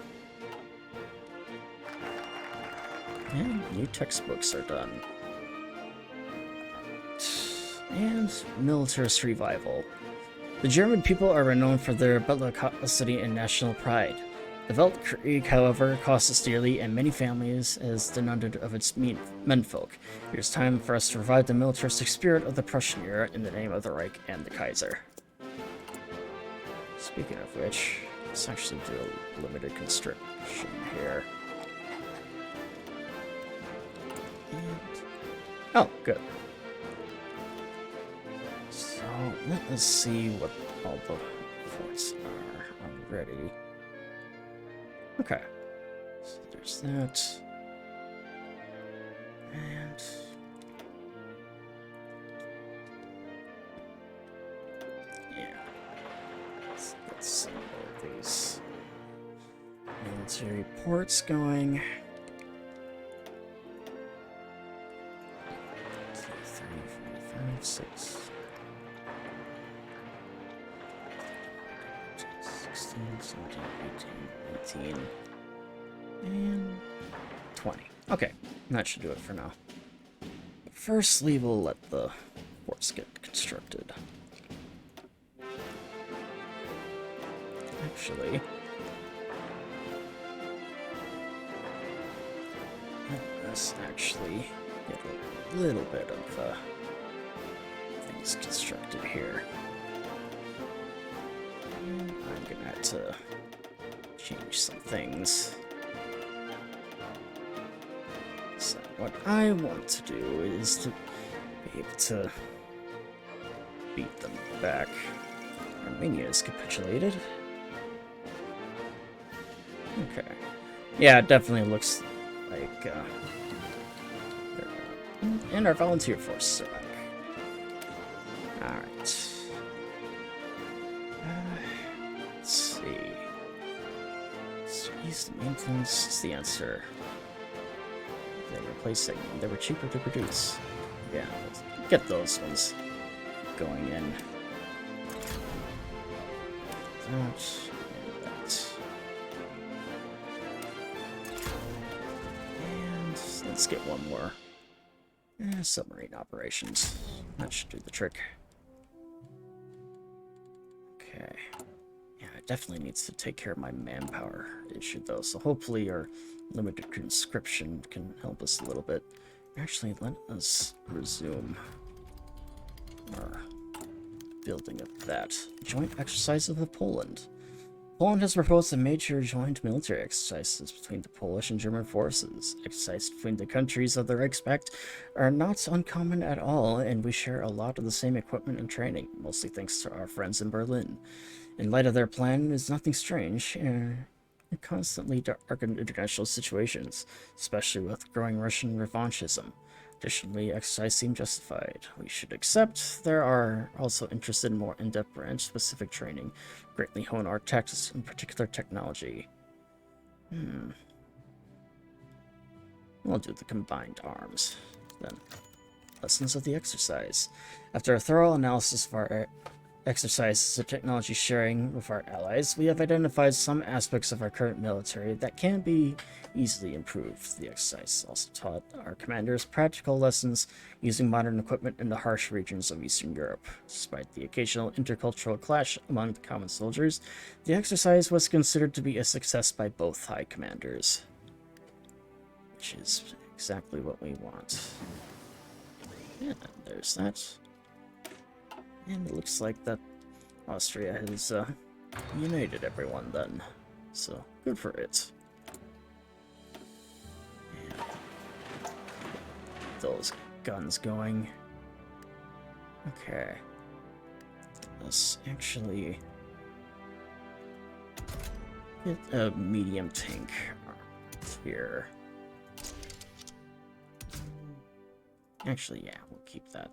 And new textbooks are done. And militarist revival. The German people are renowned for their bellicosity and national pride. The Weltkrieg, however, cost us dearly, and many families has denuded of its menfolk. It is time for us to revive the militaristic spirit of the Prussian era in the name of the Reich and the Kaiser. Speaking of which, let's actually do a limited conscription here. And... oh, good. So, let us see what all the forts are already. Okay, so there's that, and yeah, let's get some of these military ports going. 2, 3, 4, 5, 6, 16, 17, 18, 18, and 20. Okay, that should do it for now. Firstly, we'll let the forts get constructed. Actually, let us actually get a little bit of things constructed here. I'm gonna have to change some things. So what I want to do is to be able to beat them back. Armenia has capitulated. Okay. Yeah, it definitely looks like and our volunteer forces are back. Alright. Let's see. So East maintenance is the answer. They're replacing them. They were cheaper to produce. Yeah, let's get those ones going in. That and that. And let's get one more. Submarine operations. That should do the trick. Okay. Yeah, it definitely needs to take care of my manpower issue, though, so hopefully our limited conscription can help us a little bit. Actually, let us resume our building of that. Joint exercises with Poland. Poland has proposed a major joint military exercises between the Polish and German forces. Exercises between the countries of the Reichspakt are not uncommon at all, and we share a lot of the same equipment and training, mostly thanks to our friends in Berlin. In light of their plan, it is nothing strange in constantly darkened international situations, especially with growing Russian revanchism. Additionally, exercise seemed justified. We should accept there are also interested in more in-depth branch-specific training, greatly hone our tactics in particular technology. We'll do the combined arms, then. Lessons of the exercise. After a thorough analysis of our exercises of technology sharing with our allies, we have identified some aspects of our current military that can be easily improved. The exercise also taught our commanders practical lessons using modern equipment in the harsh regions of Eastern Europe. Despite the occasional intercultural clash among the common soldiers, the exercise was considered to be a success by both high commanders. Which is exactly what we want. Yeah, there's that. And it looks like that Austria has united everyone then. So, good for it. Yeah. Those guns going. Okay. Let's actually get a medium tank here. Actually, yeah, we'll keep that.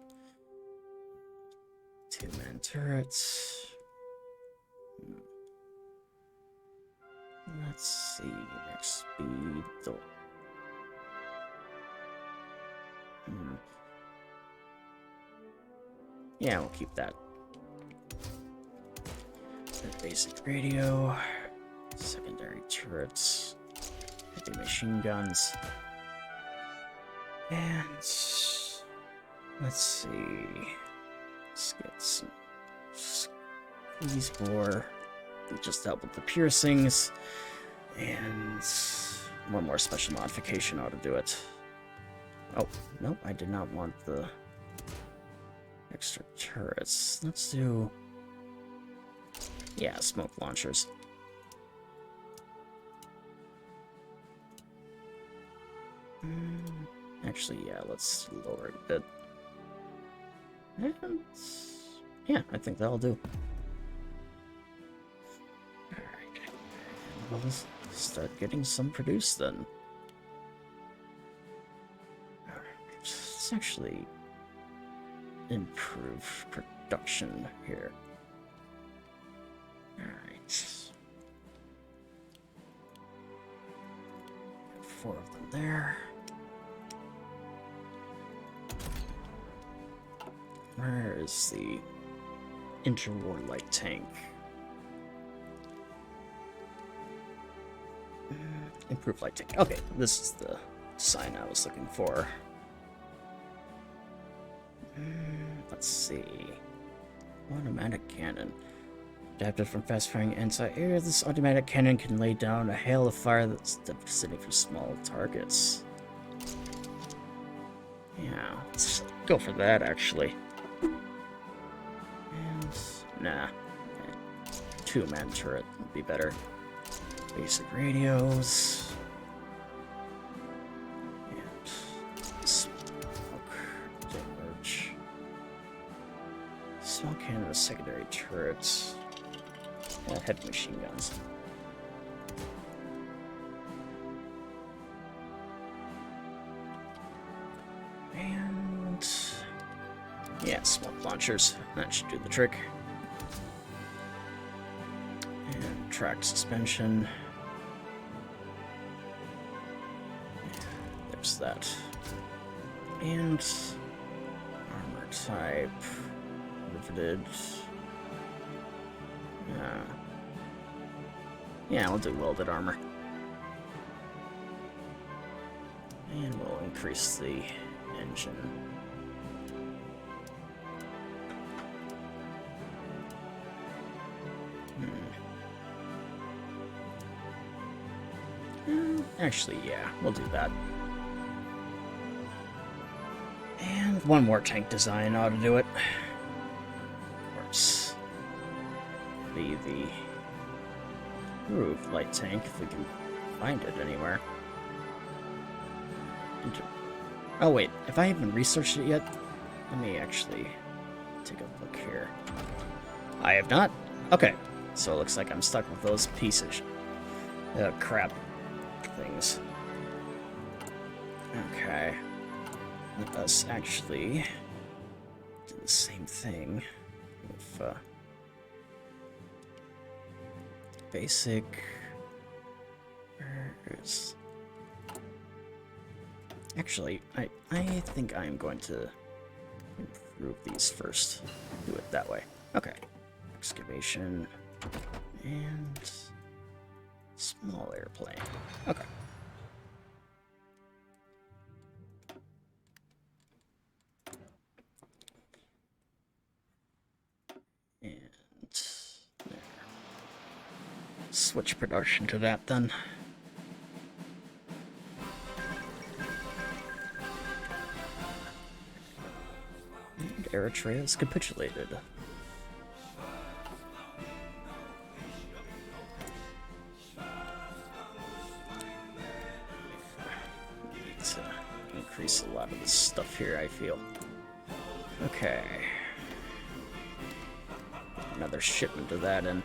2-man turrets. Let's see, max speed. Yeah, we'll keep that. Basic radio, secondary turrets, heavy machine guns, and let's see. Let's get some squeeze bore. Just help with the piercings. And one more special modification ought to do it. Oh, nope, I did not want the extra turrets. Let's do... yeah, smoke launchers. Actually, yeah, let's lower it a bit. And yeah, I think that'll do. Alright. We'll start getting some produced then. Alright, let's actually improve production here. Alright. 4 of them there. Where is the interwar light tank? Improved light tank. Okay, this is the sign I was looking for. Let's see. Automatic cannon. Adapted from fast-firing anti-air, this automatic cannon can lay down a hail of fire that's devastating for small targets. Yeah, let's go for that, actually. Nah. 2-man turret would be better. Basic radios. And smoke damage. Smoke cannon, secondary turrets. And heavy machine guns. And yeah, smoke launchers. That should do the trick. And track suspension. Yeah, there's that. And armor type. Riveted. Yeah, we'll do welded armor. And we'll increase the engine. Actually, yeah, we'll do that. And one more tank design ought to do it. Of course. Be the improved light tank if we can find it anywhere. Oh wait, have I even researched it yet? Let me actually take a look here. I have not? Okay, so it looks like I'm stuck with those pieces. Crap things. Okay. Let us actually do the same thing with basic. Where's... Actually, I think I'm going to improve these first. Do it that way. Okay. Excavation and small airplane. Okay. And there. Switch production to that then. And Eritrea has capitulated. Need to increase a lot of this stuff here, I feel. Okay. Another shipment of that in.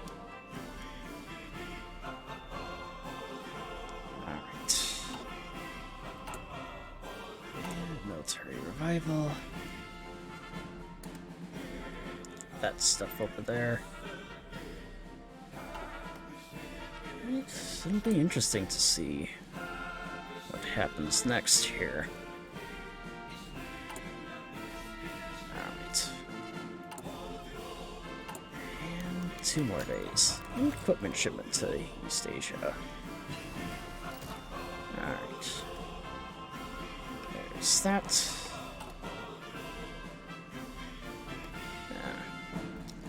Alright. And military revival. That stuff over there. It'll be interesting to see what happens next here. Alright. And 2 more days. And equipment shipment to East Asia. Alright. There's that.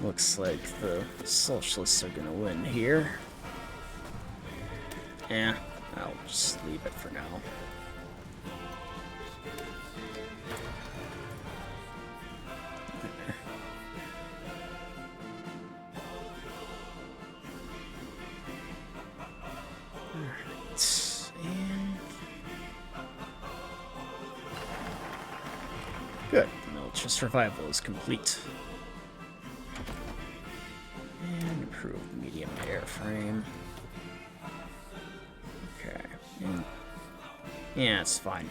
Looks like the socialists are gonna win here. Yeah, I'll just leave it for now. Alright, and... Good, military survival is complete. And improved medium airframe. Okay. And yeah, it's fine.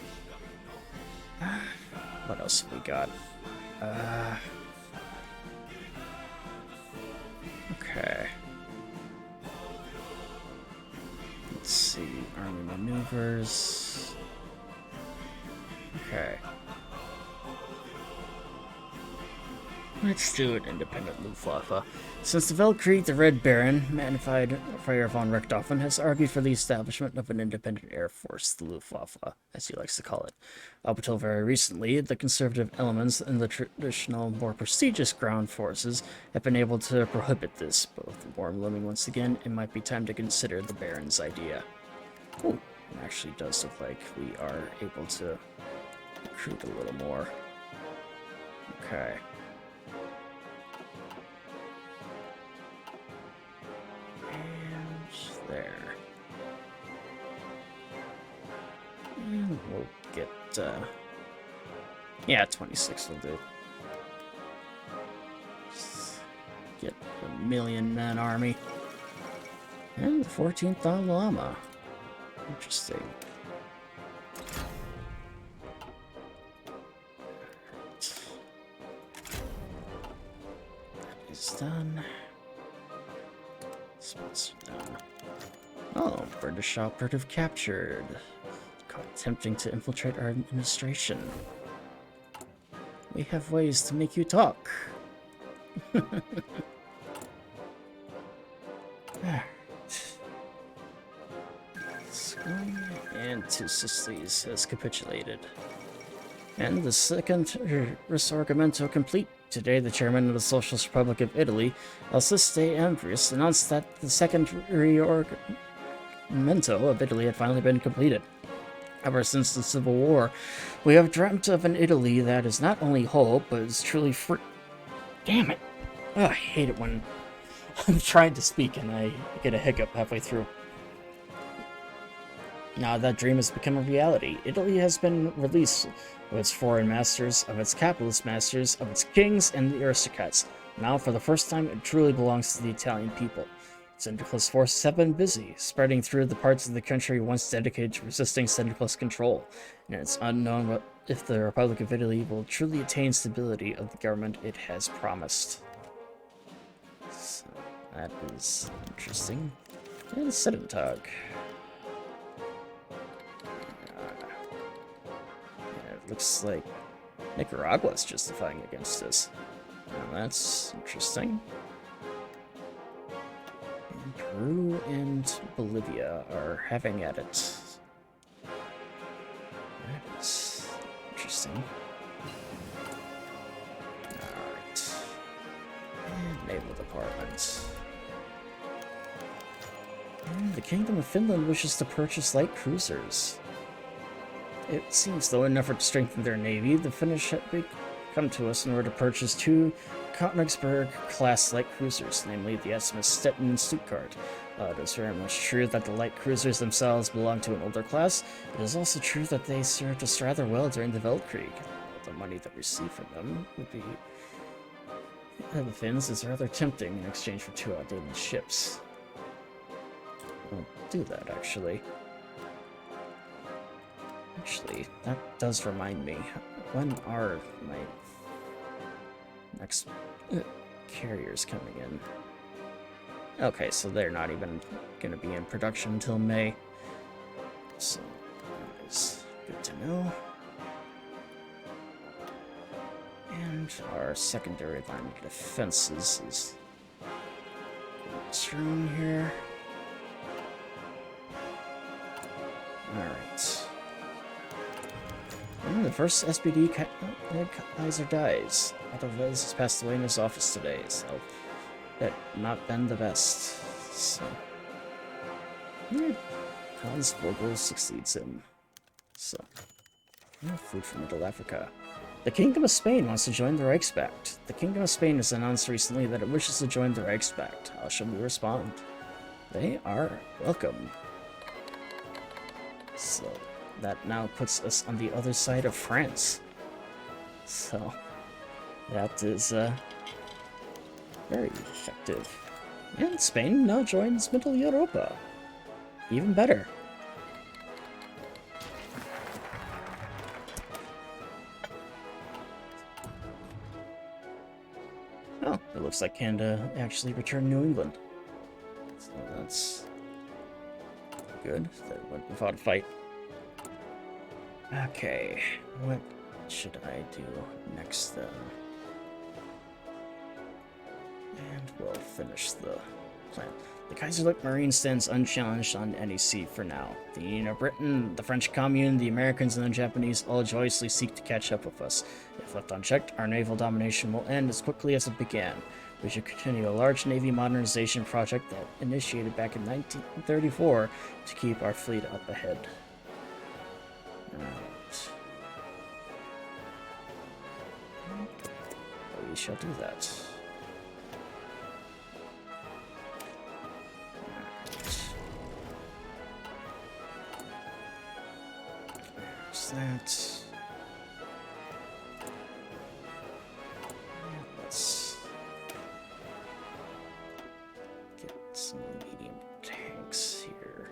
What else have we got? Okay. Let's see. Army maneuvers. Okay. Let's do an independent Luftwaffe. Since the Weltkrieg, the Red Baron, magnified Freiherr von Richthofen, has argued for the establishment of an independent air force, the Luftwaffe, as he likes to call it. Up until very recently, the conservative elements in the traditional, more prestigious ground forces have been able to prohibit this, but with the war looming once again, it might be time to consider the Baron's idea. Ooh, it actually does look like we are able to recruit a little more. Okay. There. And we'll get, yeah, 26 will do. Just get a 1,000,000-man army. And the 14th Dalai Lama. Interesting. That is done. This one's done. Oh, British operative captured. Caught attempting to infiltrate our administration. We have ways to make you talk. And Two Sicilies has capitulated. And the second Risorgimento complete. Today, the chairman of the Socialist Republic of Italy, Alciste Ambrius, announced that the second Risorgimento of Italy had finally been completed. Ever since the Civil War, we have dreamt of an Italy that is not only whole, but is truly free. Damn it! Oh, I hate it when I'm trying to speak and I get a hiccup halfway through. Now that dream has become a reality. Italy has been released of its foreign masters, of its capitalist masters, of its kings and the aristocrats. Now, for the first time, it truly belongs to the Italian people. Syndicalist forces have been busy, spreading through the parts of the country once dedicated to resisting Syndicalist control, and it's unknown if the Republic of Italy will truly attain stability of the government it has promised. So, that is interesting. And Sedentag. It looks like Nicaragua's justifying against this. Now that's interesting. And Peru and Bolivia are having at it. That is interesting. Alright. And Naval Department. And the Kingdom of Finland wishes to purchase light cruisers. It seems, though, in an effort to strengthen their navy, the Finnish have come to us in order to purchase 2 Königsberg-class light cruisers, namely the SMS Stettin and Stuttgart. It is very much true that the light cruisers themselves belong to an older class. It is also true that they served us rather well during the Weltkrieg. The money that we receive from them would be... the Finns is rather tempting in exchange for 2 outdated ships. I'll do that, actually. Actually, that does remind me. When are my next carriers coming in? Okay, so they're not even going to be in production until May. So, that is good to know. And our secondary line of defenses is strong here. Alright. The first SPD Kaiser dies. Otherwise, has passed away in his office today, so that not been the best. So, Hans Vogel succeeds him. So, food from Middle Africa. The Kingdom of Spain wants to join the Reichspakt. The Kingdom of Spain has announced recently that it wishes to join the Reichspakt. How shall we respond? They are welcome. So, that now puts us on the other side of France. So, that is very effective. And Spain now joins Middle Europa. Even better. Oh, it looks like Canada actually returned New England. So that's good. That went without a fight. Okay, what should I do next then? And we'll finish the plan. The Kaiserreich Marine stands unchallenged on any sea for now. The Union of Britain, the French Commune, the Americans, and the Japanese all joyously seek to catch up with us. If left unchecked, our naval domination will end as quickly as it began. We should continue a large Navy modernization project that initiated back in 1934 to keep our fleet up ahead. Right. We shall do that. There's that. Let's get some medium tanks here.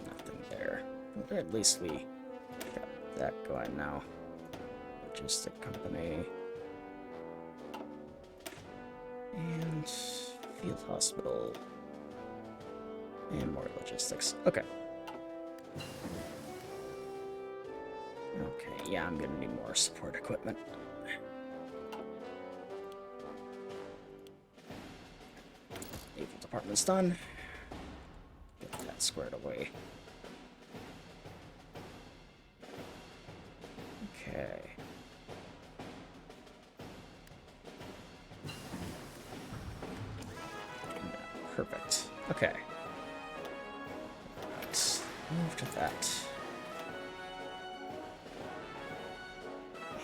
Nothing there. But at least we got that going now. Logistic company. And field hospital. And more logistics. Okay. Okay, yeah, I'm gonna need more support equipment. Naval department's done. Get that squared away. Okay. Perfect. Okay. Let's move to that.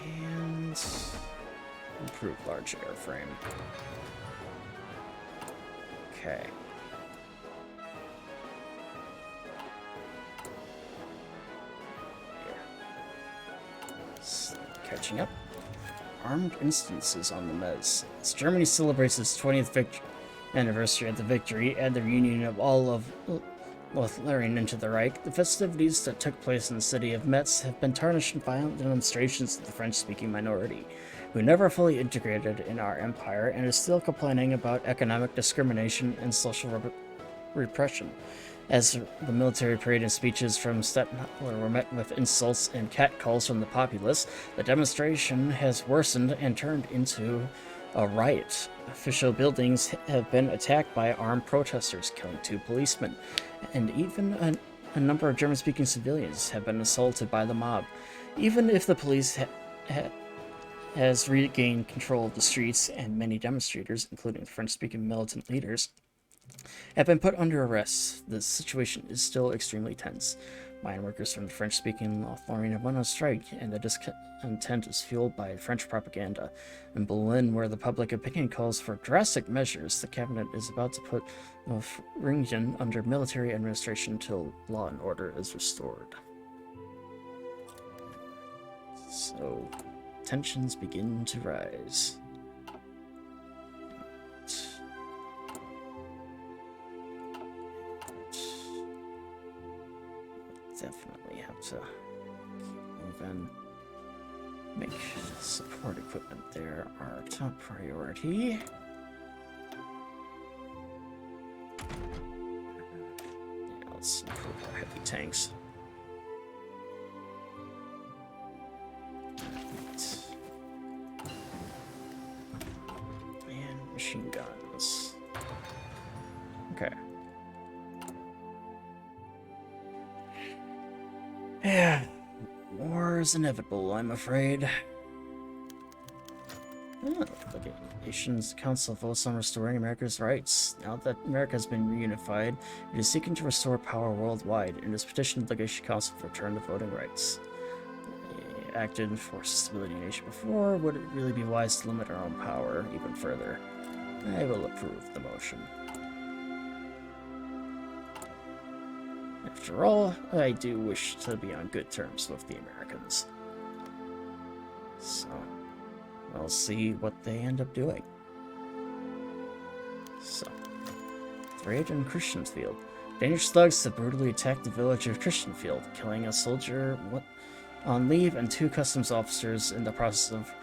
And improve large airframe. Okay. Catching up. Armed instances on the mez. As Germany celebrates its 20th anniversary of the victory and the reunion of all of Lothlorien into the Reich, the festivities that took place in the city of Metz have been tarnished in violent demonstrations of the French-speaking minority, who never fully integrated in our empire and is still complaining about economic discrimination and social repression. As the military parade and speeches from Stettler were met with insults and catcalls from the populace, the demonstration has worsened and turned into a riot. Official buildings have been attacked by armed protesters, killing 2 policemen, and even a number of German-speaking civilians have been assaulted by the mob. Even if the police has regained control of the streets, and many demonstrators, including French-speaking militant leaders, have been put under arrest, the situation is still extremely tense. Mine workers from the French-speaking Lothlorien have went on strike, and the discontent is fueled by French propaganda. In Berlin, where the public opinion calls for drastic measures, the cabinet is about to put Lothlorien under military administration until law and order is restored. So, tensions begin to rise. Definitely have to keep moving. Make support equipment there our top priority. Yeah, let's improve our heavy tanks. And machine guns. Okay. Yeah, war is inevitable, I'm afraid. The Nations Council votes on restoring America's rights. Now that America has been reunified, it is seeking to restore power worldwide and has petitioned the Legation Council for return to voting rights. It acted for stability in Asia before. Would it really be wise to limit our own power even further? I will approve the motion. After all, I do wish to be on good terms with the Americans. So, we'll see what they end up doing. So, raid in Christiansfield. Danish thugs have brutally attacked the village of Christiansfield, killing a soldier on leave and 2 customs officers in the process of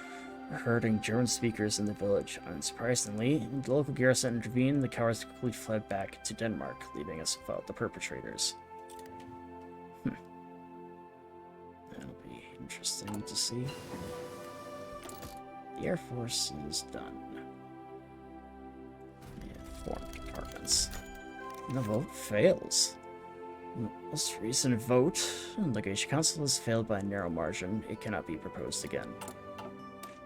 herding German speakers in the village. Unsurprisingly, the local garrison intervened, the cowards quickly fled back to Denmark, leaving us without the perpetrators. That'll be interesting to see. The Air Force is done. And 4 departments. And the vote fails. The most recent vote, the Legation Council has failed by a narrow margin. It cannot be proposed again.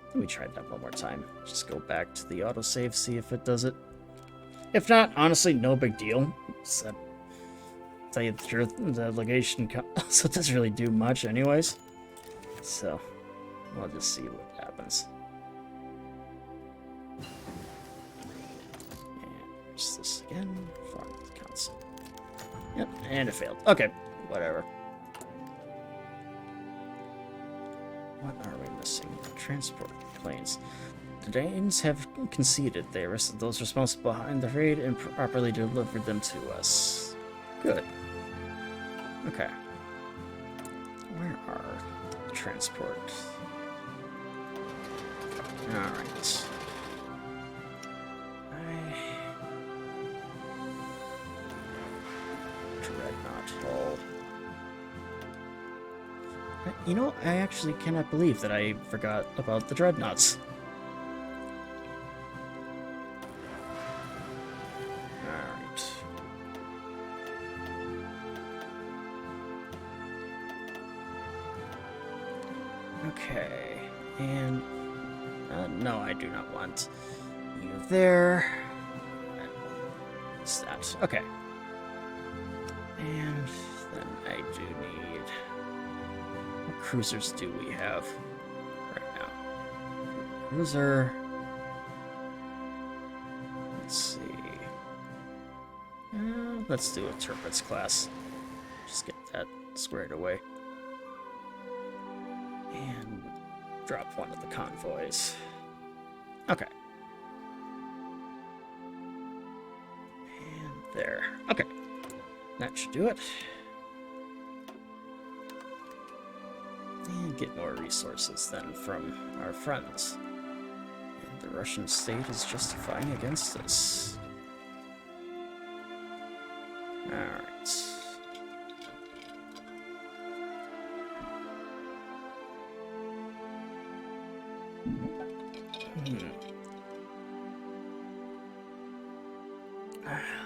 Let me try that one more time. Just go back to the autosave, see if it does it. If not, honestly, no big deal. Except, tell you the truth, the Legation Council doesn't really do much anyways. So, we'll just see what happens. And there's this again. Farm Council. Yep, and it failed. Okay, whatever. What are we missing? Transport planes. The Danes have conceded. They arrested those responsible behind the raid and properly delivered them to us. Good. Okay. Where are the transport? Alright. Dreadnought hull. You know, I actually cannot believe that I forgot about the dreadnoughts. Alright. Okay, and no, I do not want you there. What's that? Okay. And then I do need... What cruisers do we have right now? Cruiser... Let's see... let's do a Tirpitz class. Just get that squared away. And drop one of the convoys. Okay. And there. Okay. That should do it. And get more resources then from our friends. And the Russian state is justifying against us. Alright.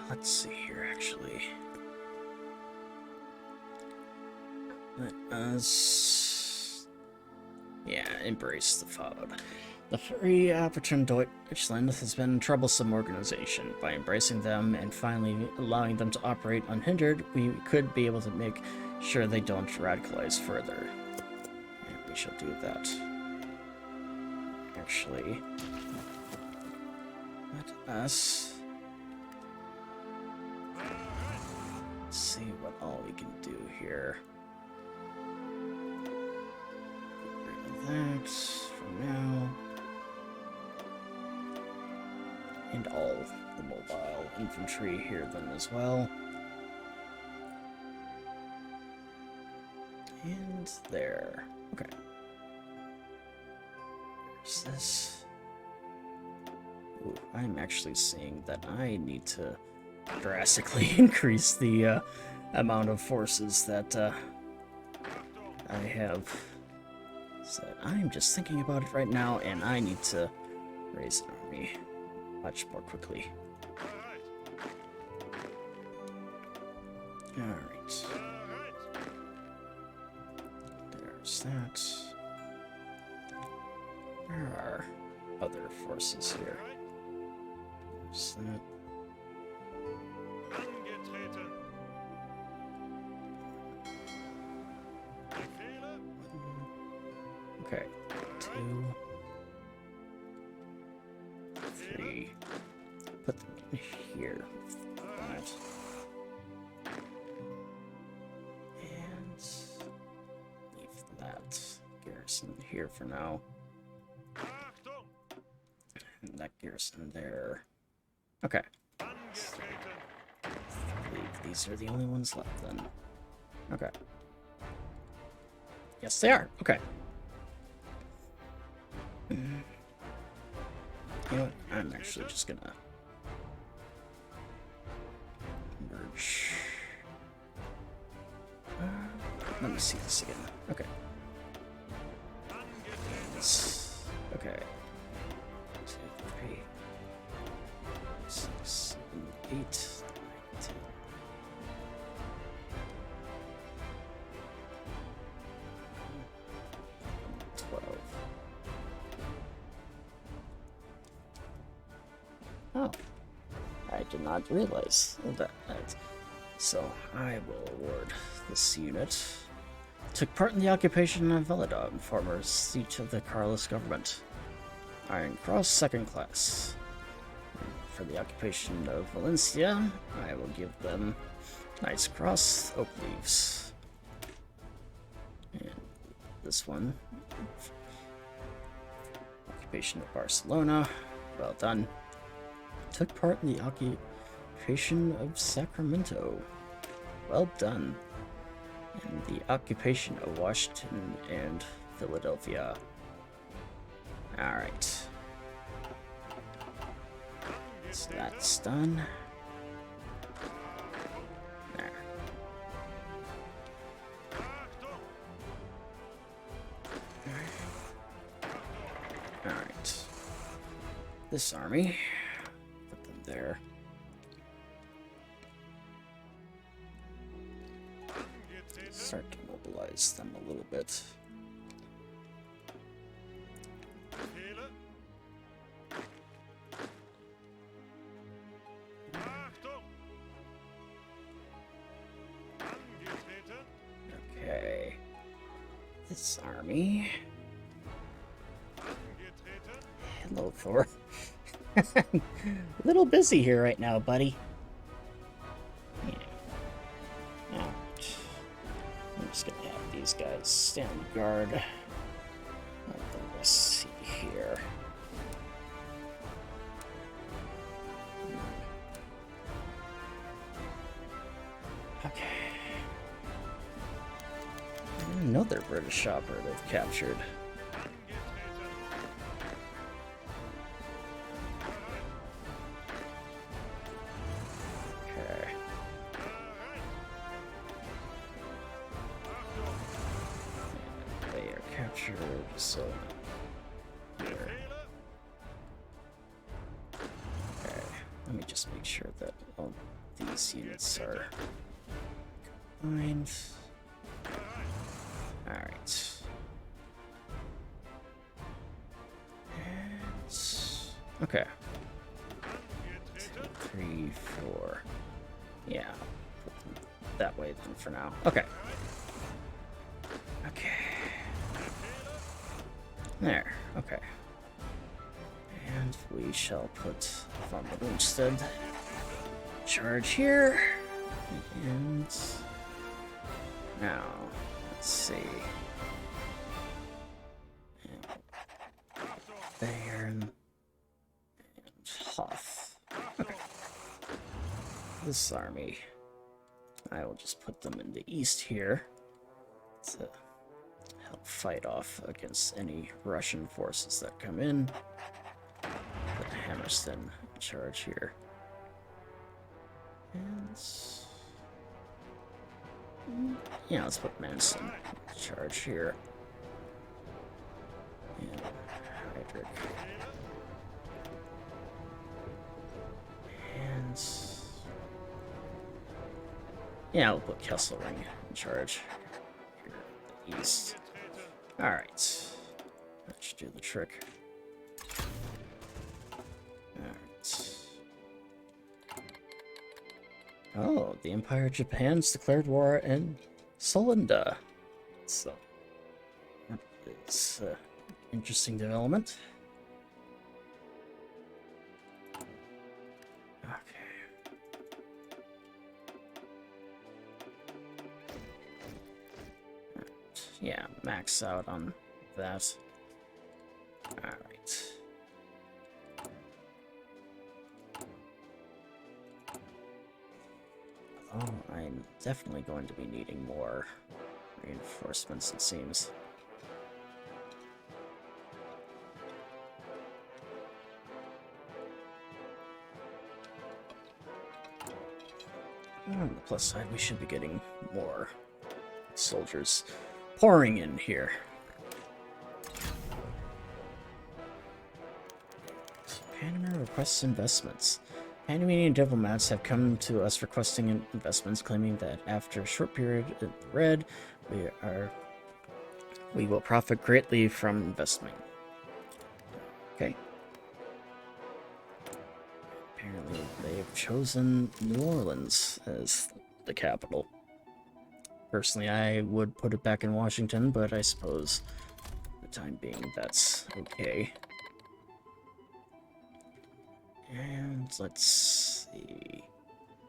Let's see here, actually. Let us... Yeah, embrace the followed. The Free Opportune Deutschland has been a troublesome organization. By embracing them and finally allowing them to operate unhindered, we could be able to make sure they don't radicalize further. And we shall do that. Actually, let us... see what all we can do here. Get rid of that for now. And all the mobile infantry here then as well. And there. Okay. There's this. Ooh, I'm actually seeing that I need to drastically increase the amount of forces that I have. So I'm just thinking about it right now, and I need to raise an army much more quickly. Alright. There's that. There are other forces here. There's that. Okay, 2, 3. Put them in here. That. And leave that garrison here for now. And that garrison there. Okay. So, I believe these are the only ones left then. Okay. Yes, they are. Okay. You know what? I'm actually just gonna merge. Let me see this again. Okay. Okay. 2, 3, 6, 7, 8, 9, 10. Oh, I did not realize that. So I will award this unit. Took part in the occupation of Veladon, former seat of the Carlist government. Iron Cross, 2nd class. For the occupation of Valencia, I will give them Knight's Cross, Oak Leaves. And this one, occupation of Barcelona, well done. Took part in the occupation of Sacramento. Well done. And the occupation of Washington and Philadelphia. Alright. So that's done. There. Alright. This army. There. Start to mobilize them a little bit. this army. Hello, Thor. A little busy here right now, buddy. Yeah. Now, I'm just gonna have these guys stand guard. Let the rest see here. Okay. Another British chopper they've captured. Okay. They are captured, so here. Okay. Let me just make sure that all these units are combined. Alright. Okay. 2, 3, 4. Yeah. That way then for now. Okay. Okay. There. Okay. And we shall put von Revanchist charge here. And now, let's see. Bayern and Hoth. Okay. This army, I will just put them in the east here to help fight off against any Russian forces that come in. Put Hammerstein in charge here. And yeah, let's put Manson in charge here. And Heydrich. And yeah, we'll put Kesselring in charge here in the east. Alright. That should do the trick. Alright. Oh, the Empire of Japan's declared war in Solinda. So, that is an interesting development. Okay. Yeah, max out on that. Alright. Oh, I'm definitely going to be needing more reinforcements, it seems. On the plus side, we should be getting more soldiers pouring in here. Panama requests investments. Panamanian diplomats have come to us requesting investments, claiming that after a short period in the red, we will profit greatly from investment. Okay. Apparently, they have chosen New Orleans as the capital. Personally, I would put it back in Washington, but I suppose for the time being that's okay. And let's see.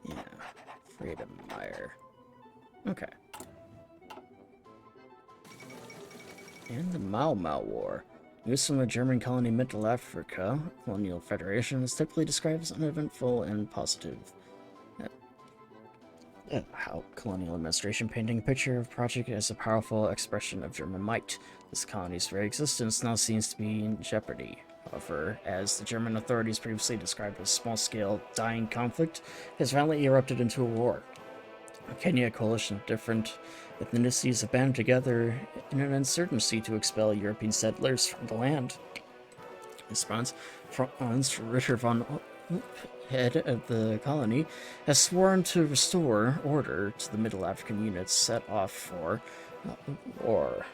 Yeah, Freedom Meyer. Okay. And the Mau Mau War. News from the German colony Middle Africa, Colonial Federation, is typically described as uneventful and positive. How colonial administration painting a picture of project as a powerful expression of German might. This colony's very existence now seems to be in jeopardy. However, as the German authorities previously described as small-scale dying conflict, has violently erupted into a war. Kenya, a coalition of different ethnicities, have banded together in an insurgency to expel European settlers from the land. In response, Franz Ritter von head of the colony, has sworn to restore order to the Middle African units set off for war.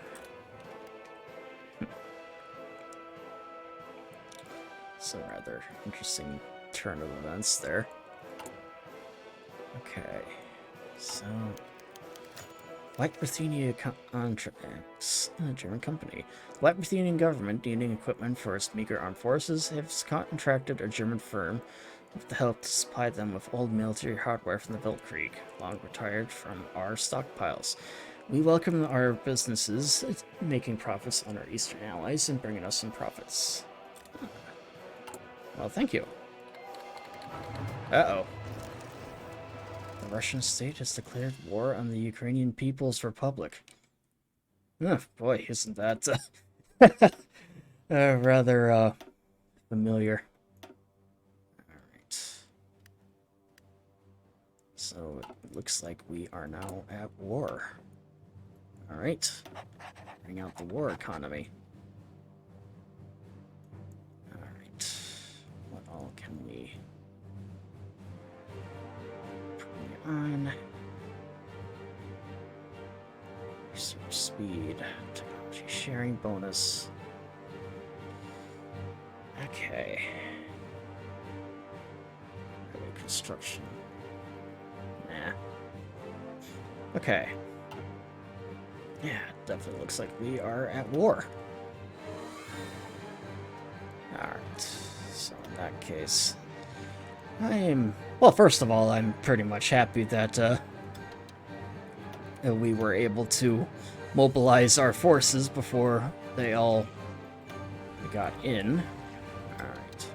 Some rather interesting turn of events there. Okay, so White Ruthenia contracts, a German company. The White Ruthenian government, needing equipment for its meager armed forces, has contracted a German firm with the help to supply them with old military hardware from the Weltkrieg, long retired from our stockpiles. We welcome our businesses making profits on our eastern allies and bringing us some profits. Well, thank you. Uh-oh. The Russian state has declared war on the Ukrainian People's Republic. Oh, boy, isn't that rather familiar. Alright. So, it looks like we are now at war. Alright. Bring out the war economy. Alright. What all can we... on research speed, technology sharing bonus. Okay. Railway construction. Nah. Okay. Yeah, it definitely looks like we are at war. Alright. So in that case, well, first of all, I'm pretty much happy that we were able to mobilize our forces before they all got in. Alright.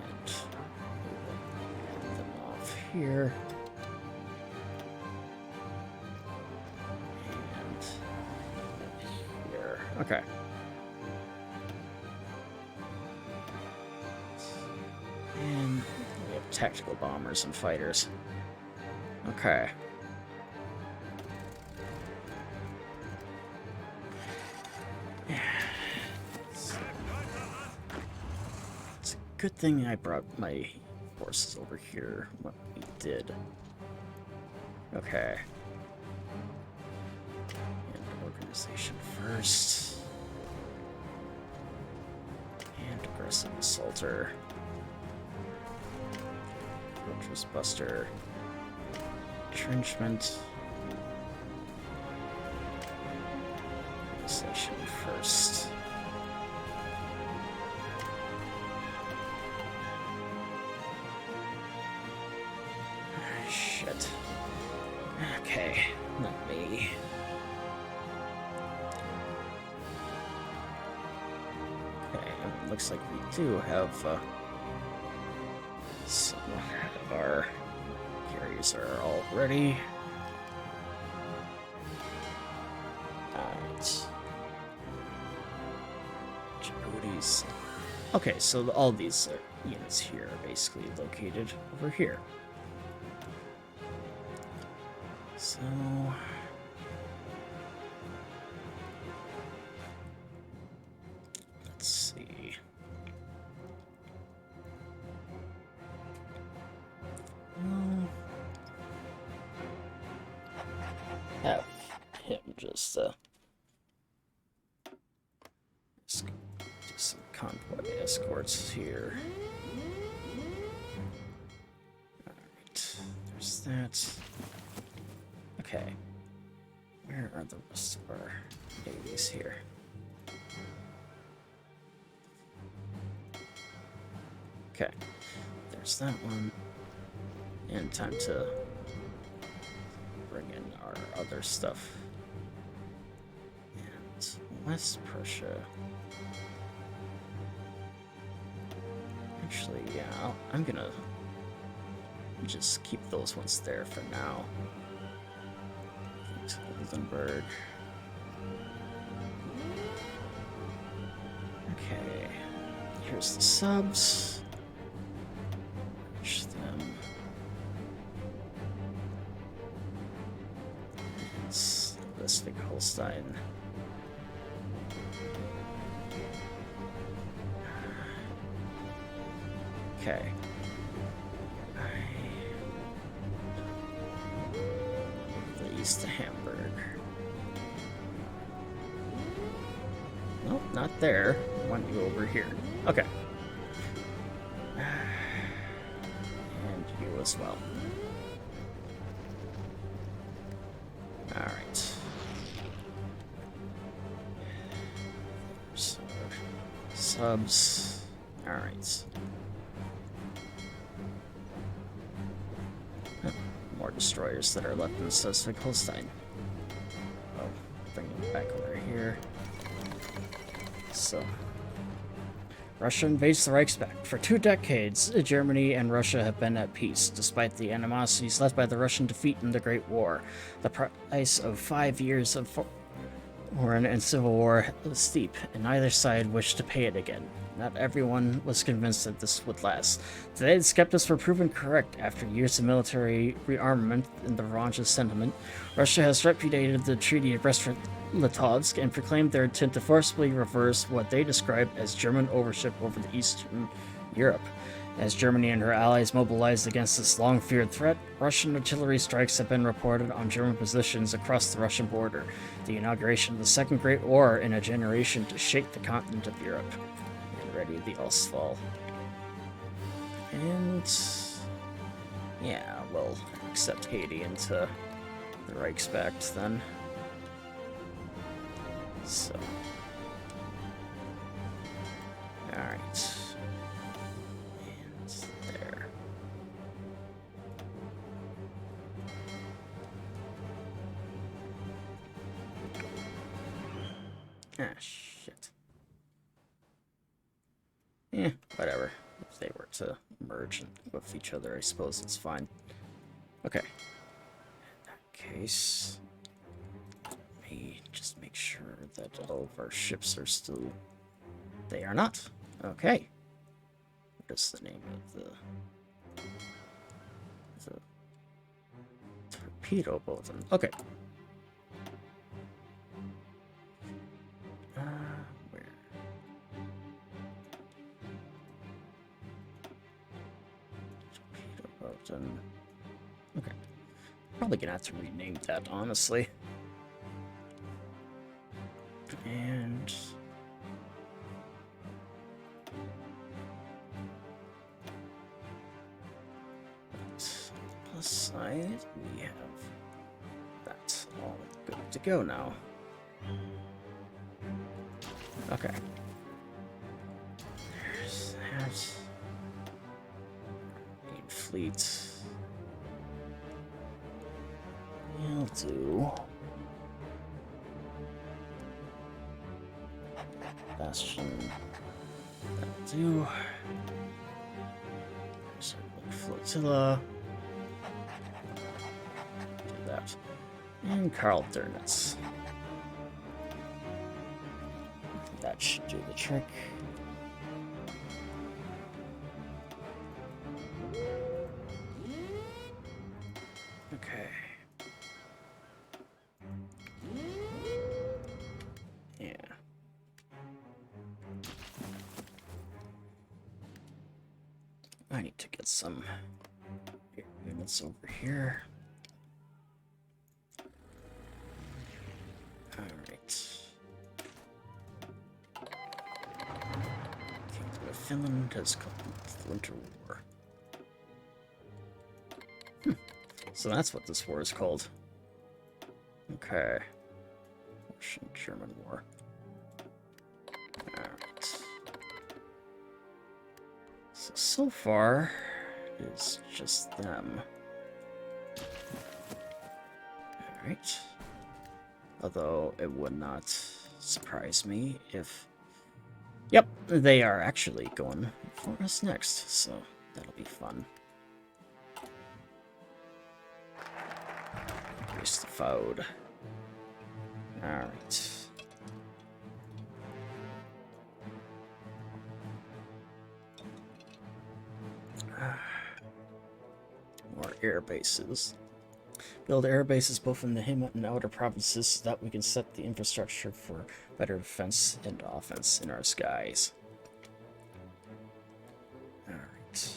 And we will get them off here. And here. Okay. And we have tactical bombers and fighters. Okay. It's a good thing I brought my forces over here. What we did. Okay. And organization first. And aggressive assaulter. Fortress buster. Entrenchment. Session first. Shit. Okay, let me. Okay, it looks like we do have some of our carriers are all ready. Alright. Djibouti's. Okay, so all these units here are basically located over here. So... let's see. Have him just do some convoy escorts here. Alright, there's that. Okay, where are the rest of our navies here? Okay, there's that one. And time to bring in our other stuff. And West Prussia. Actually, yeah, I'm gonna just keep those ones there for now. Oldenburg. Okay, here's the subs. Push them. Schleswig-Holstein. Okay. The east of Hamburg. Nope, not there. I want you over here. Okay. And you as well. subs. Alright. More destroyers that are left in Schleswig-Holstein. Oh, bring them back over here. So, Russia invades the Reichsbank. For 2 decades, Germany and Russia have been at peace, despite the animosities left by the Russian defeat in the Great War. The price of 5 years of war and civil war was steep, and neither side wished to pay it again. Not everyone was convinced that this would last. Today, the skeptics were proven correct. After years of military rearmament and the Revanchist sentiment, Russia has repudiated the Treaty of Brest-Litovsk and proclaimed their intent to forcibly reverse what they described as German ownership over the Eastern Europe. As Germany and her allies mobilized against this long-feared threat, Russian artillery strikes have been reported on German positions across the Russian border, the inauguration of the Second Great War in a generation to shake the continent of Europe. And ready the Ostfall. And yeah, we'll accept Haiti into the Reichsbank then. So, alright. Ah, shit. Whatever. If they were to merge with each other, I suppose it's fine. Okay. In that case, let me just make sure that all of our ships are still... They are not. Okay. What is the name of the torpedo boat? Okay. Where? Torpedo boat and... Okay. Probably gonna have to rename that, honestly. And... plus side, we have that all good to go now. Okay. There's that. Main fleet. We'll do... Bastion. That'll do. There's our big flotilla. Do that. And Karl Dönitz. That should do the trick. Okay. Yeah. I need to get some units over here. Finland has come with the Winter War. So that's what this war is called. Okay. Russian-German War. Alright. So far, it's just them. Alright. Although, it would not surprise me if... Yep, they are actually going for us next, so that'll be fun. Increase the food. Alright. More air bases. Build air bases both in the Heimat and outer provinces so that we can set the infrastructure for better defense and offense in our skies. Alright.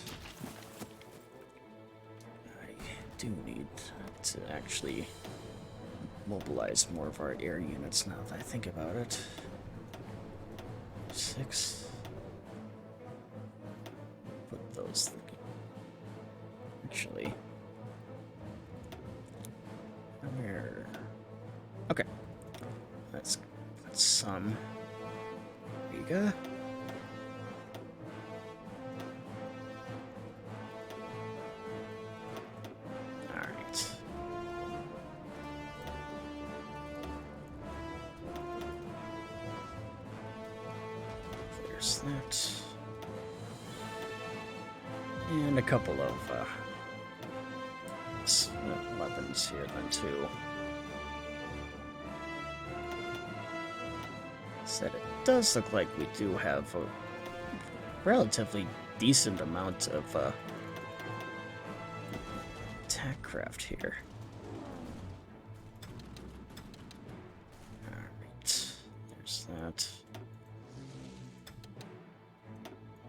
I do need to actually mobilize more of our air units now that I think about it. 6. Put those... Actually... Where? Okay. Let's put some Riga that. And a couple of weapons here then too. Said it does look like we do have a relatively decent amount of attack craft here. Alright, there's that.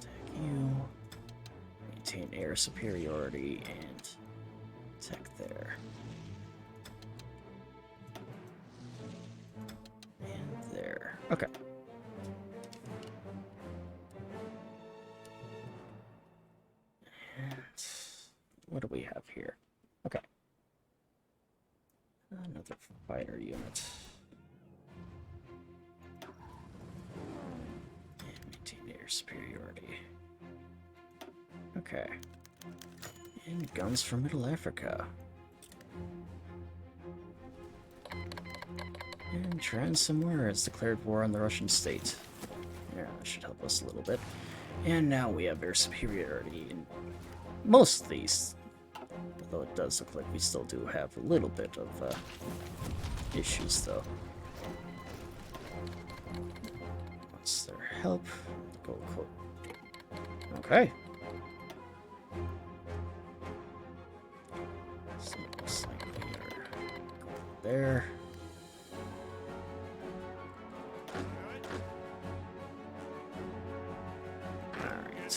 Attack you. Maintain air superiority and attack there. And there. Okay. And what do we have here? Okay. Another fighter unit. And maintain air superiority. Okay. And guns from Middle Africa. And Transumwar has declared war on the Russian state. Yeah, that should help us a little bit. And now we have air superiority in most of these. Although it does look like we still do have a little bit of issues, though. What's their help? Go quote. Okay. So it looks like we are going there. Alright.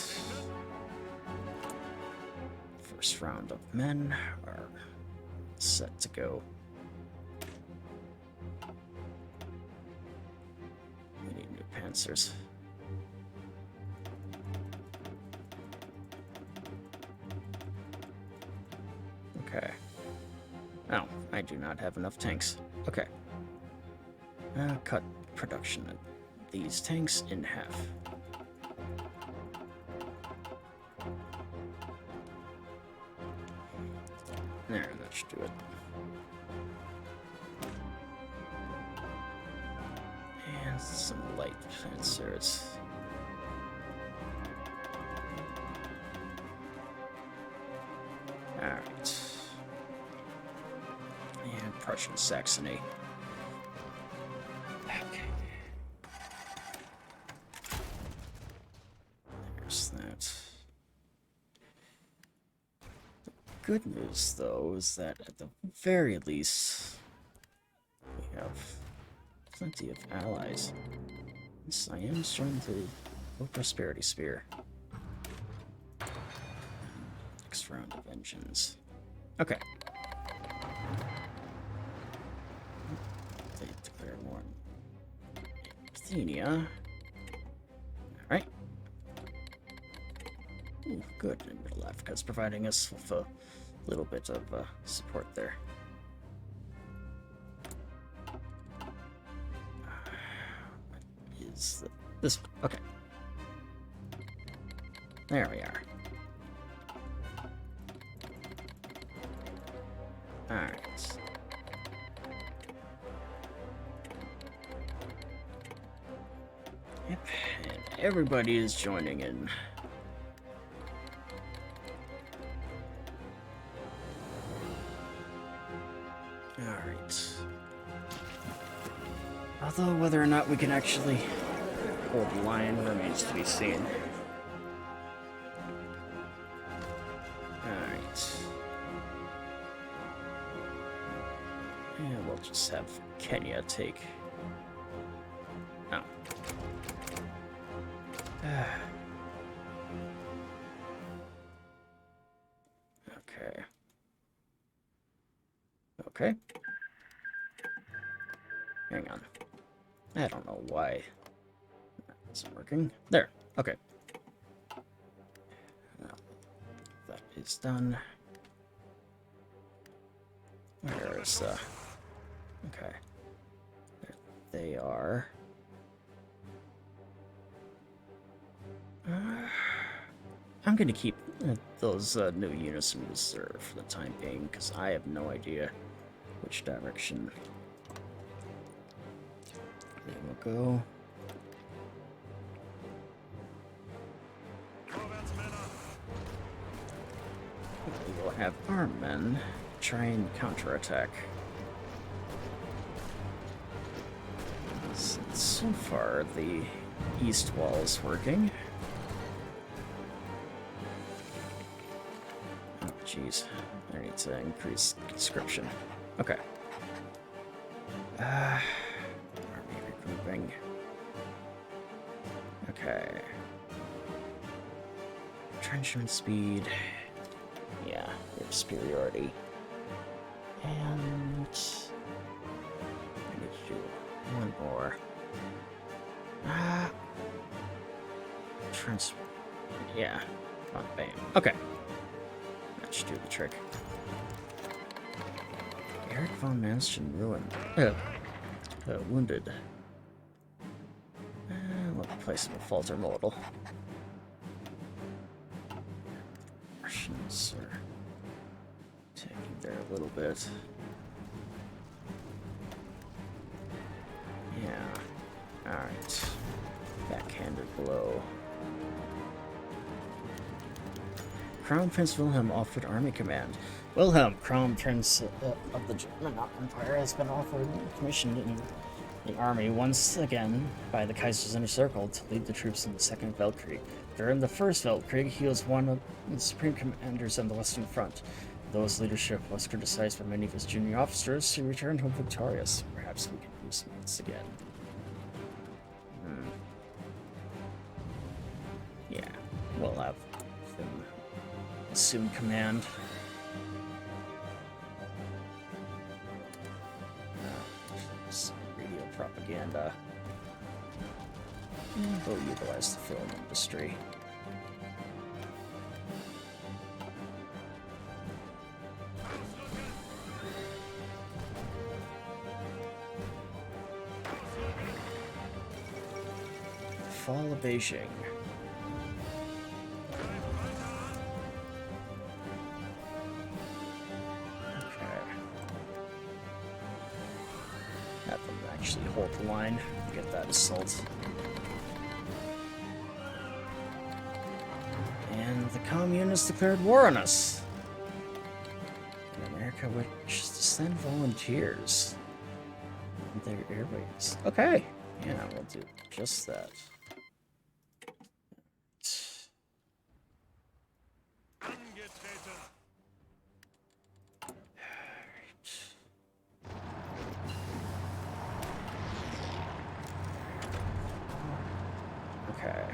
First round of men are set to go. We need new panzers. Okay. Oh, I do not have enough tanks. Okay. Cut production of these tanks in half. There, that should do it. And some light panzers. Alright. And Prussian Saxony. Okay. There's that. The good news, though, is that at the very least, we have plenty of allies. Siam's joined the Prosperity Sphere. Next round of engines. Okay. They declare war in Bithynia. Alright. Good. And Middle Africa's providing us with a little bit of support there. What is this? Okay. There we are. Alright. Yep, and everybody is joining in. Alright. Although whether or not we can actually hold the line remains to be seen. Alright. And we'll just have Kenya take... Oh. Okay. Okay. Hang on. I don't know why that isn't working. There. Okay. That is done. Where is okay. There they are. I'm gonna keep those new units in reserve for the time being, because I have no idea which direction they will go. We will have our men try and counterattack. So far, the east wall is working. Oh, jeez. I need to increase conscription. Okay. Army regrouping. Okay. Entrenchment speed. Yeah, we have superiority. And I need to do one more. Yeah. Bam. Okay. That should do the trick. Eric von Mansion ruined. Wounded. Let me place him a falter modal. Russians are taking there a little bit. Yeah. Alright. Backhanded blow. Crown Prince Wilhelm offered army command. Wilhelm, Crown Prince of the German Empire, has been offered commissioned in the army once again by the Kaiser's inner circle to lead the troops in the Second Weltkrieg. During the First Weltkrieg, he was one of the supreme commanders on the Western Front. Though his leadership was criticized by many of his junior officers, he returned home victorious. Perhaps we can use him once again. Yeah, we'll have him assume command. Radio propaganda. And we'll utilize the film industry. Fall of Beijing. Actually hold the line, get that assault. And the commune has declared war on us. And America wishes to send volunteers into their airways. Okay, yeah, we'll do just that. Okay.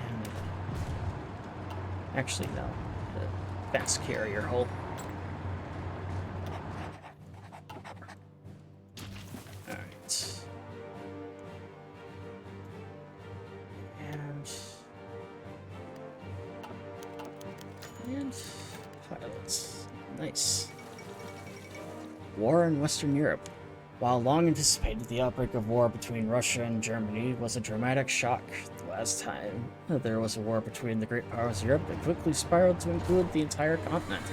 And actually, no. The fast carrier hull. Alright. And pilots. Nice. War in Western Europe. While long anticipated, the outbreak of war between Russia and Germany was a dramatic shock. The last time there was a war between the great powers of Europe, it quickly spiraled to include the entire continent.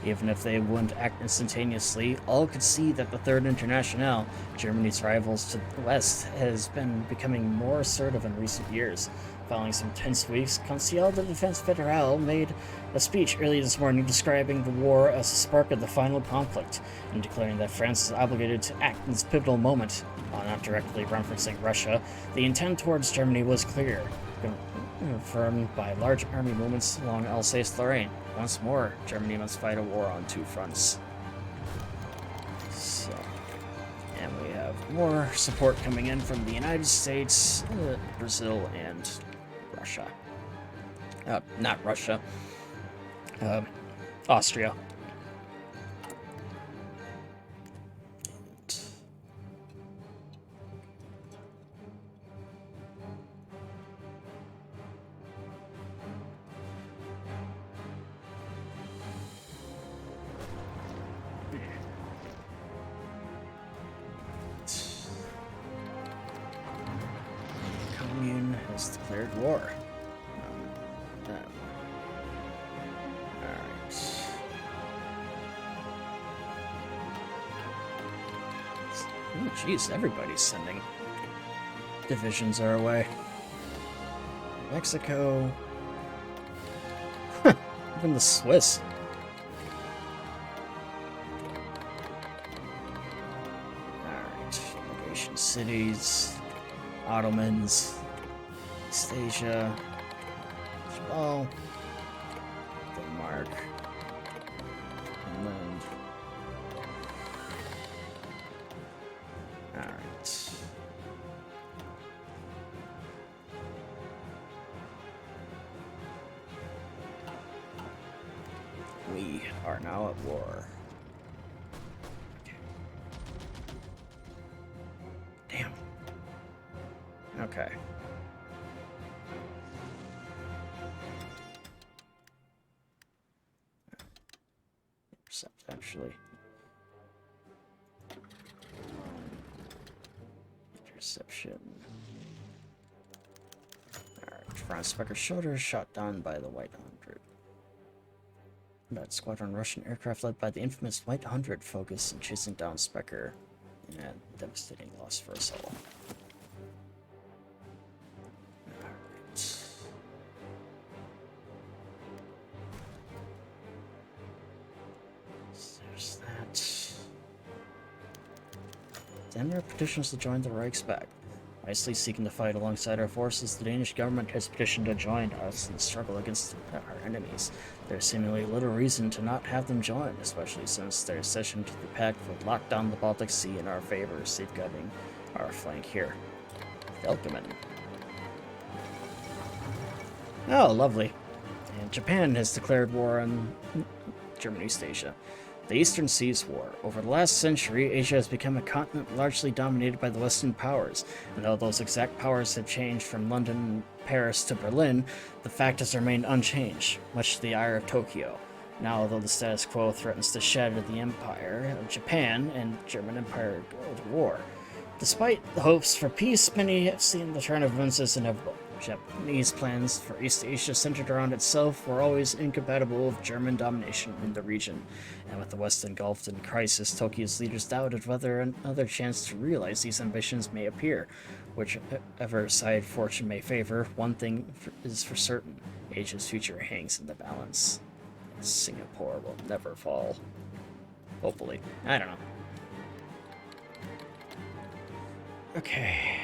Even if they wouldn't act instantaneously, all could see that the Third Internationale, Germany's rivals to the west, has been becoming more assertive in recent years. Following some tense weeks, Conseil de Défense Fédérale made a speech early this morning describing the war as a spark of the final conflict and declaring that France is obligated to act in this pivotal moment. While not directly referencing Russia, the intent towards Germany was clear, confirmed by large army movements along Alsace-Lorraine. Once more, Germany must fight a war on two fronts. So, and we have more support coming in from the United States, Brazil, and Russia. Not Russia. Austria. Commune has declared war. Oh, jeez, everybody's sending divisions our way. Mexico. Even the Swiss. Alright, legation cities, Ottomans, East Asia, Japan, Denmark, Finland. Alright. We are now at war. Damn. Okay. Intercept, actually. Interception. Alright, Franz Specker's shoulder shot down by the White 100. That squadron Russian aircraft led by the infamous White 100 focused on chasing down Specker in a devastating loss for us all. Alright. There's that. Denmark petitions to join the Reichsbag. Wisely seeking to fight alongside our forces, the Danish government has petitioned to join us in the struggle against our enemies. There's seemingly little reason to not have them join, especially since their accession to the pact would lock down the Baltic Sea in our favor, safeguarding our flank here. Welcome. Oh, lovely. And Japan has declared war on German East Asia. The Eastern Seas War. Over the last century, Asia has become a continent largely dominated by the Western powers, and though those exact powers have changed from London, Paris to Berlin, the fact has remained unchanged, much to the ire of Tokyo. Now, though the status quo threatens to shatter the empire of Japan and the German Empire go to war. Despite the hopes for peace, many have seen the turn of events as inevitable. Japanese plans for East Asia centered around itself were always incompatible with German domination in the region, and with the West engulfed in crisis, Tokyo's leaders doubted whether another chance to realize these ambitions may appear. Whichever side fortune may favor, one thing is for certain: Asia's future hangs in the balance. Singapore will never fall. Hopefully. I don't know. Okay.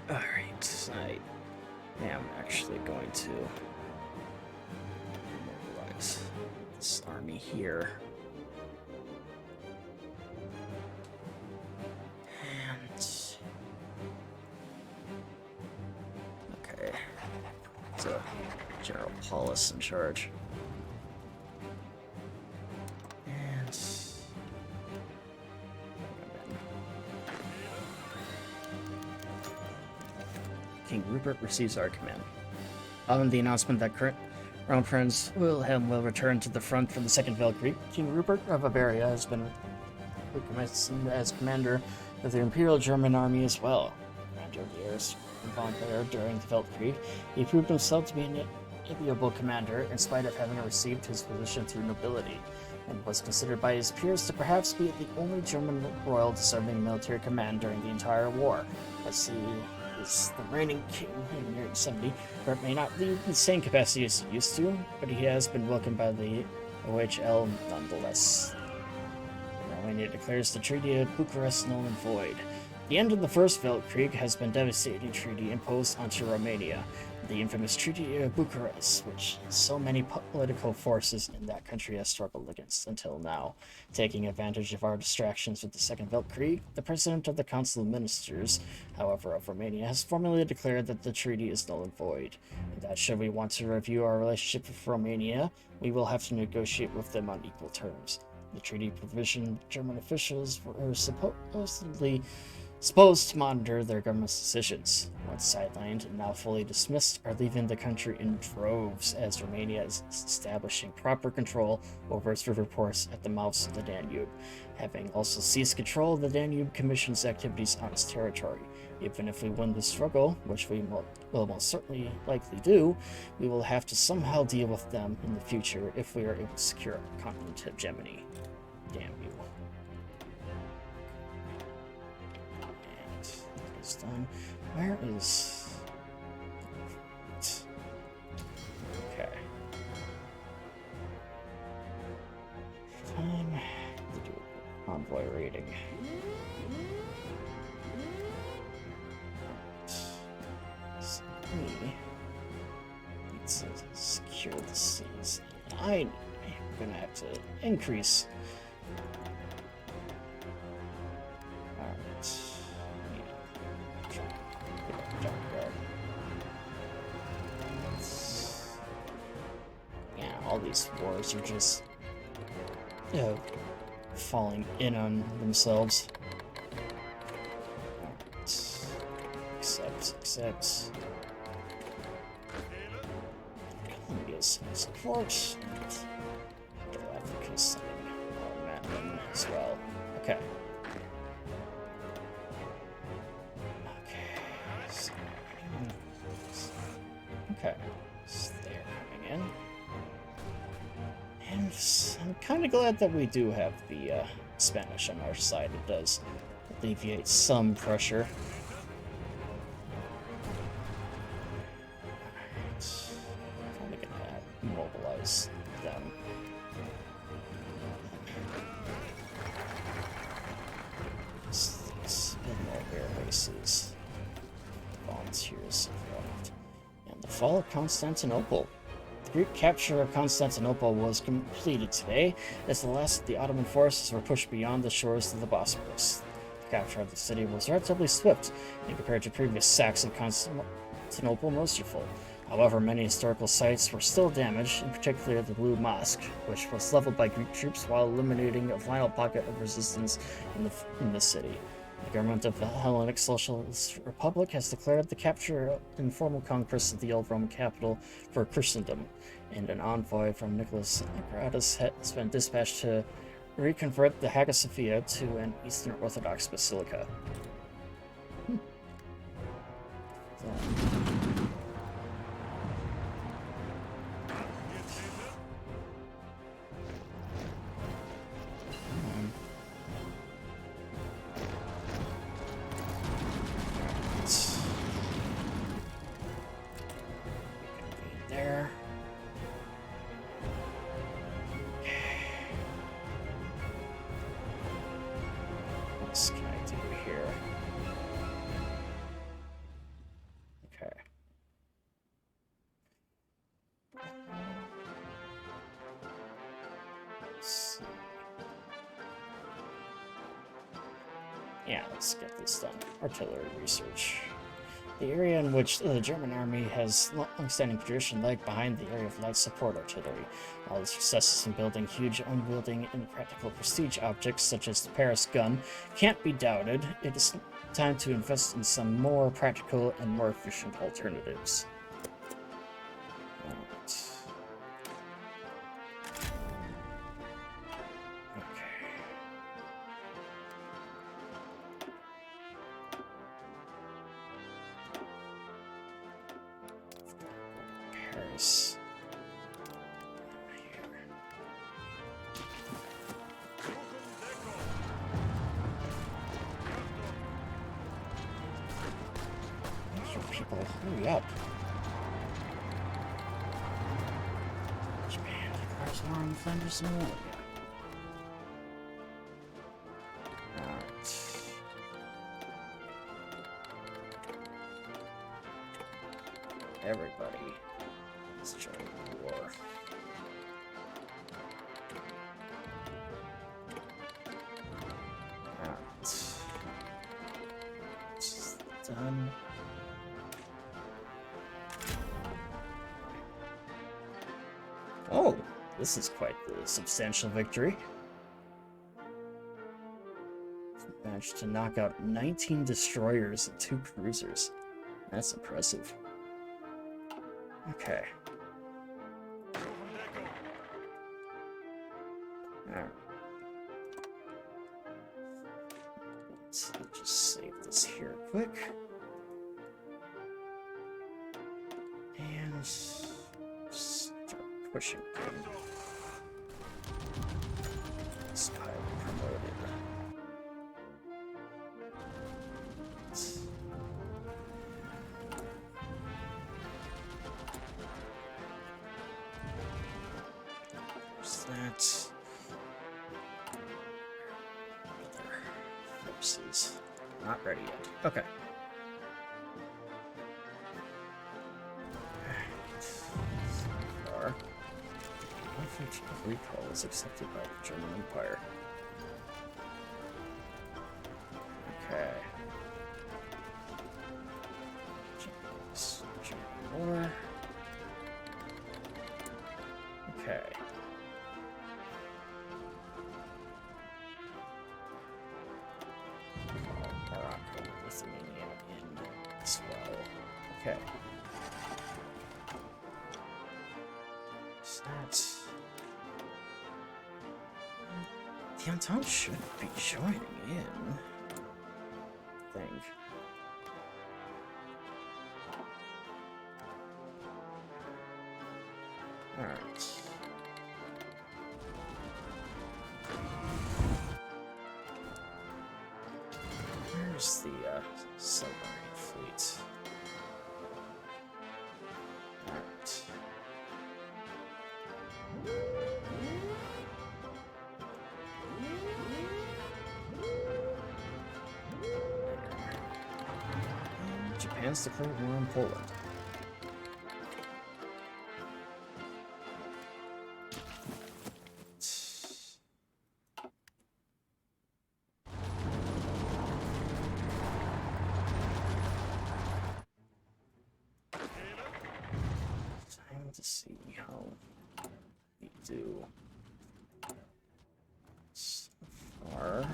Alright, I am actually going to mobilize this army here. And... okay. It's a General Paulus in charge. And... King Rupert receives our command. Following the announcement that current Crown Prince Wilhelm will return to the front for the Second Weltkrieg, King Rupert of Bavaria has been commissioned as commander of the Imperial German Army as well. Commander of the Heirs von Baer during the Weltkrieg, he proved himself to be an amiable commander in spite of having received his position through nobility, and was considered by his peers to perhaps be the only German royal deserving military command during the entire war, as he is the reigning king in near 70, but may not lead in the same capacity as he used to, but he has been welcomed by the OHL nonetheless. Romania declares the Treaty of Bucharest null and void. The end of the First Weltkrieg has been a devastating treaty imposed onto Romania, the infamous Treaty of Bucharest, which so many political forces in that country have struggled against until now. Taking advantage of our distractions with the Second Weltkrieg, the President of the Council of Ministers, however, of Romania, has formally declared that the treaty is null and void, and that should we want to review our relationship with Romania, we will have to negotiate with them on equal terms. The treaty provision German officials were supposed to monitor their government's decisions. Once sidelined and now fully dismissed, are leaving the country in droves as Romania is establishing proper control over its river ports at the mouths of the Danube, having also seized control of the Danube Commission's activities on its territory. Even if we win the struggle, which we will most certainly likely do, we will have to somehow deal with them in the future if we are able to secure a continent hegemony. Damn you. Done. Where is... Okay. Time to do convoy raiding. So we need to secure the seas. I'm gonna have to increase. Alright. Yeah, all these wars are just falling in on themselves. Accept. Columbia's support and Africa sending our men as well. Okay. Okay. So they're coming in. And I'm kind of glad that we do have the Spanish on our side. It does alleviate some pressure. I'm probably gonna mobilize them. These air bases. Volunteers involved. And the fall of Constantinople. The Greek capture of Constantinople was completed today, as the last of the Ottoman forces were pushed beyond the shores of the Bosporus. The capture of the city was relatively swift, and compared to previous sacks of Constantinople, merciful. However, many historical sites were still damaged, in particular the Blue Mosque, which was leveled by Greek troops while eliminating a final pocket of resistance in the city. The government of the Hellenic Socialist Republic has declared the capture and formal conquest of the old Roman capital for Christendom, and an envoy from Nicholas Gratus has been dispatched to reconvert the Hagia Sophia to an Eastern Orthodox basilica. There. What else can I do here? Okay. Let's see. Yeah, let's get this done. Artillery research. The area in which the German army has long-standing tradition lagged behind the area of light support artillery. While the successes in building huge, unwielding, and practical prestige objects such as the Paris gun can't be doubted, it is time to invest in some more practical and more efficient alternatives. People, hurry up. Japan declares war on Flanders and Wallonia. Alright. Everybody is joining the war. Alright. It's done. Oh, this is quite the substantial victory. Managed to knock out 19 destroyers and 2 cruisers. That's impressive. Okay. Alright. Let's just save this here quick. And start pushing. This pilot promoted. forces. Not ready yet. Okay. Our recall is accepted by the German Empire. Okay. German War. Okay. Morocco, Lithuania in as well. Okay. So that's... The Entente should be joining in, I think. Alright. Where's the submarine fleet? Alright. And Japan's declared war on Poland. To see how we do so far. Not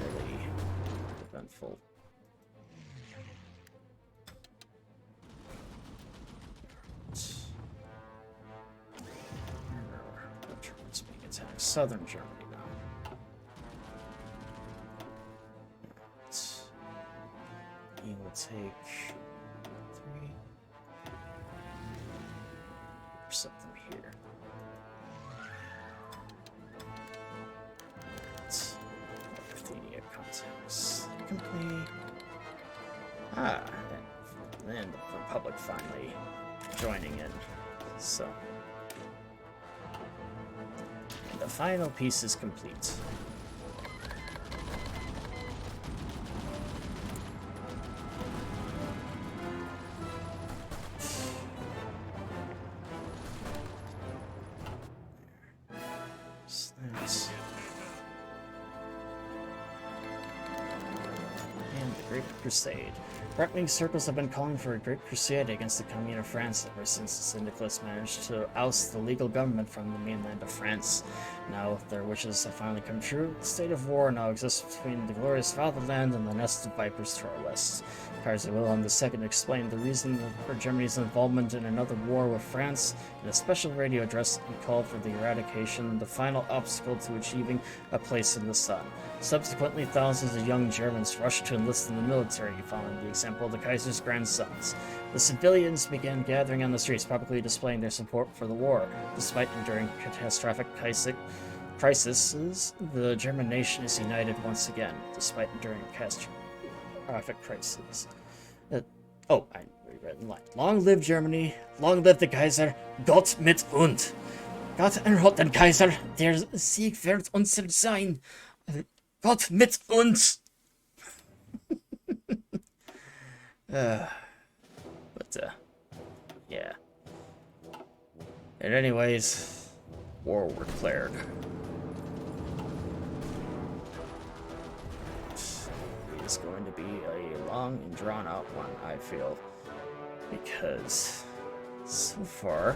really eventful. What Germans being attacked? Southern Germany now. He will take set them here. Lithuania contacts complete. And the Republic finally joining in. So, and the final piece is complete. Crusade. Right-wing circles have been calling for a great crusade against the Commune of France ever since the Syndicalists managed to oust the legal government from the mainland of France. Now their wishes have finally come true. The state of war now exists between the glorious fatherland and the nest of vipers to our west. Kaiser Wilhelm II explained the reason for Germany's involvement in another war with France in a special radio address. He called for the eradication, the final obstacle to achieving a place in the sun. Subsequently, thousands of young Germans rushed to enlist in the military, following the example of the Kaiser's grandsons. The civilians began gathering on the streets, publicly displaying their support for the war. Despite enduring catastrophic crises, the German nation is united once again, despite enduring catastrophic crises. I reread the line. Long live Germany, long live the Kaiser, Gott mit uns. Gott erhält den Kaiser, der Sieg wird unser sein. Gott mit uns! Yeah. And anyways, war declared. It's going to be a long and drawn out one, I feel. Because so far,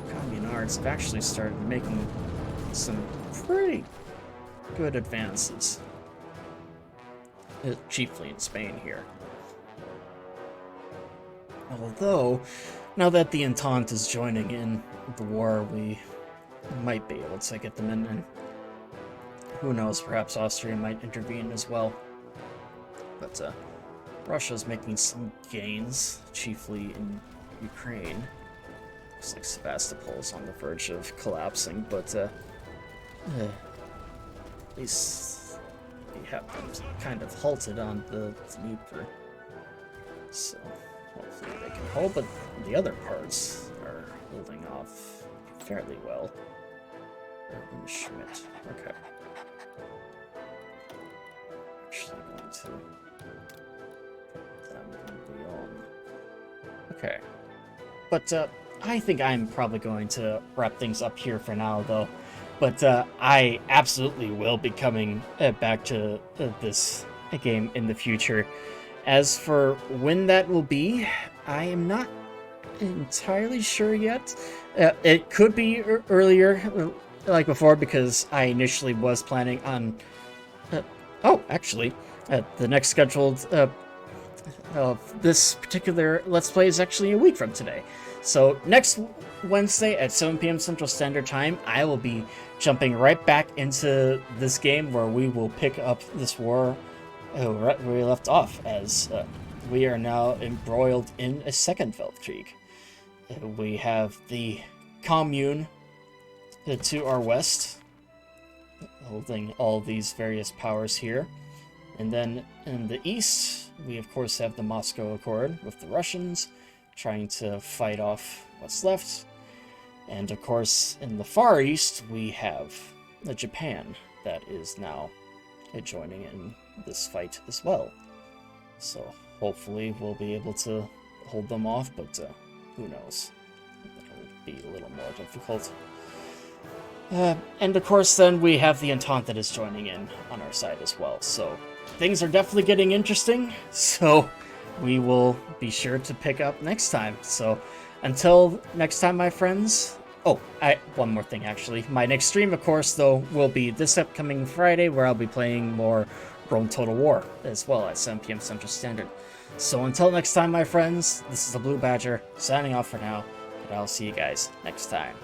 communards have actually started making some pretty good advances. Chiefly in Spain here. Although, now that the Entente is joining in the war, we might be able to get them in, and who knows, perhaps Austria might intervene as well. But Russia's making some gains, chiefly in Ukraine. Looks like Sevastopol's on the verge of collapsing, but at least we have them kind of halted on the Dnieper. So hopefully they can hold, but the other parts are holding off fairly well. Schmidt. Okay. Actually going to put them in Lyon. Okay. But I think I'm probably going to wrap things up here for now, though. But I absolutely will be coming back to this game in the future. As for when that will be, I am not entirely sure yet. It could be earlier, like before, because I initially was planning on... actually, the next scheduled of this particular Let's Play is actually a week from today. So next Wednesday at 7 p.m. Central Standard Time, I will be jumping right back into this game where we will pick up this war right where we left off, as we are now embroiled in a Second Weltkrieg. We have the Commune to our west, holding all these various powers here. And then in the east, we of course have the Moscow Accord with the Russians trying to fight off what's left. And of course, in the far east, we have Japan that is now joining in this fight as well. So hopefully we'll be able to hold them off, but who knows? It'll be a little more difficult. And of course, then we have the Entente that is joining in on our side as well. So things are definitely getting interesting. So we will be sure to pick up next time. So until next time, my friends. Oh, one more thing, actually. My next stream, of course, though, will be this upcoming Friday, where I'll be playing more Rome Total War as well at 7 p.m. Central Standard. So until next time, my friends, this is TheBlueBadger signing off for now, and I'll see you guys next time.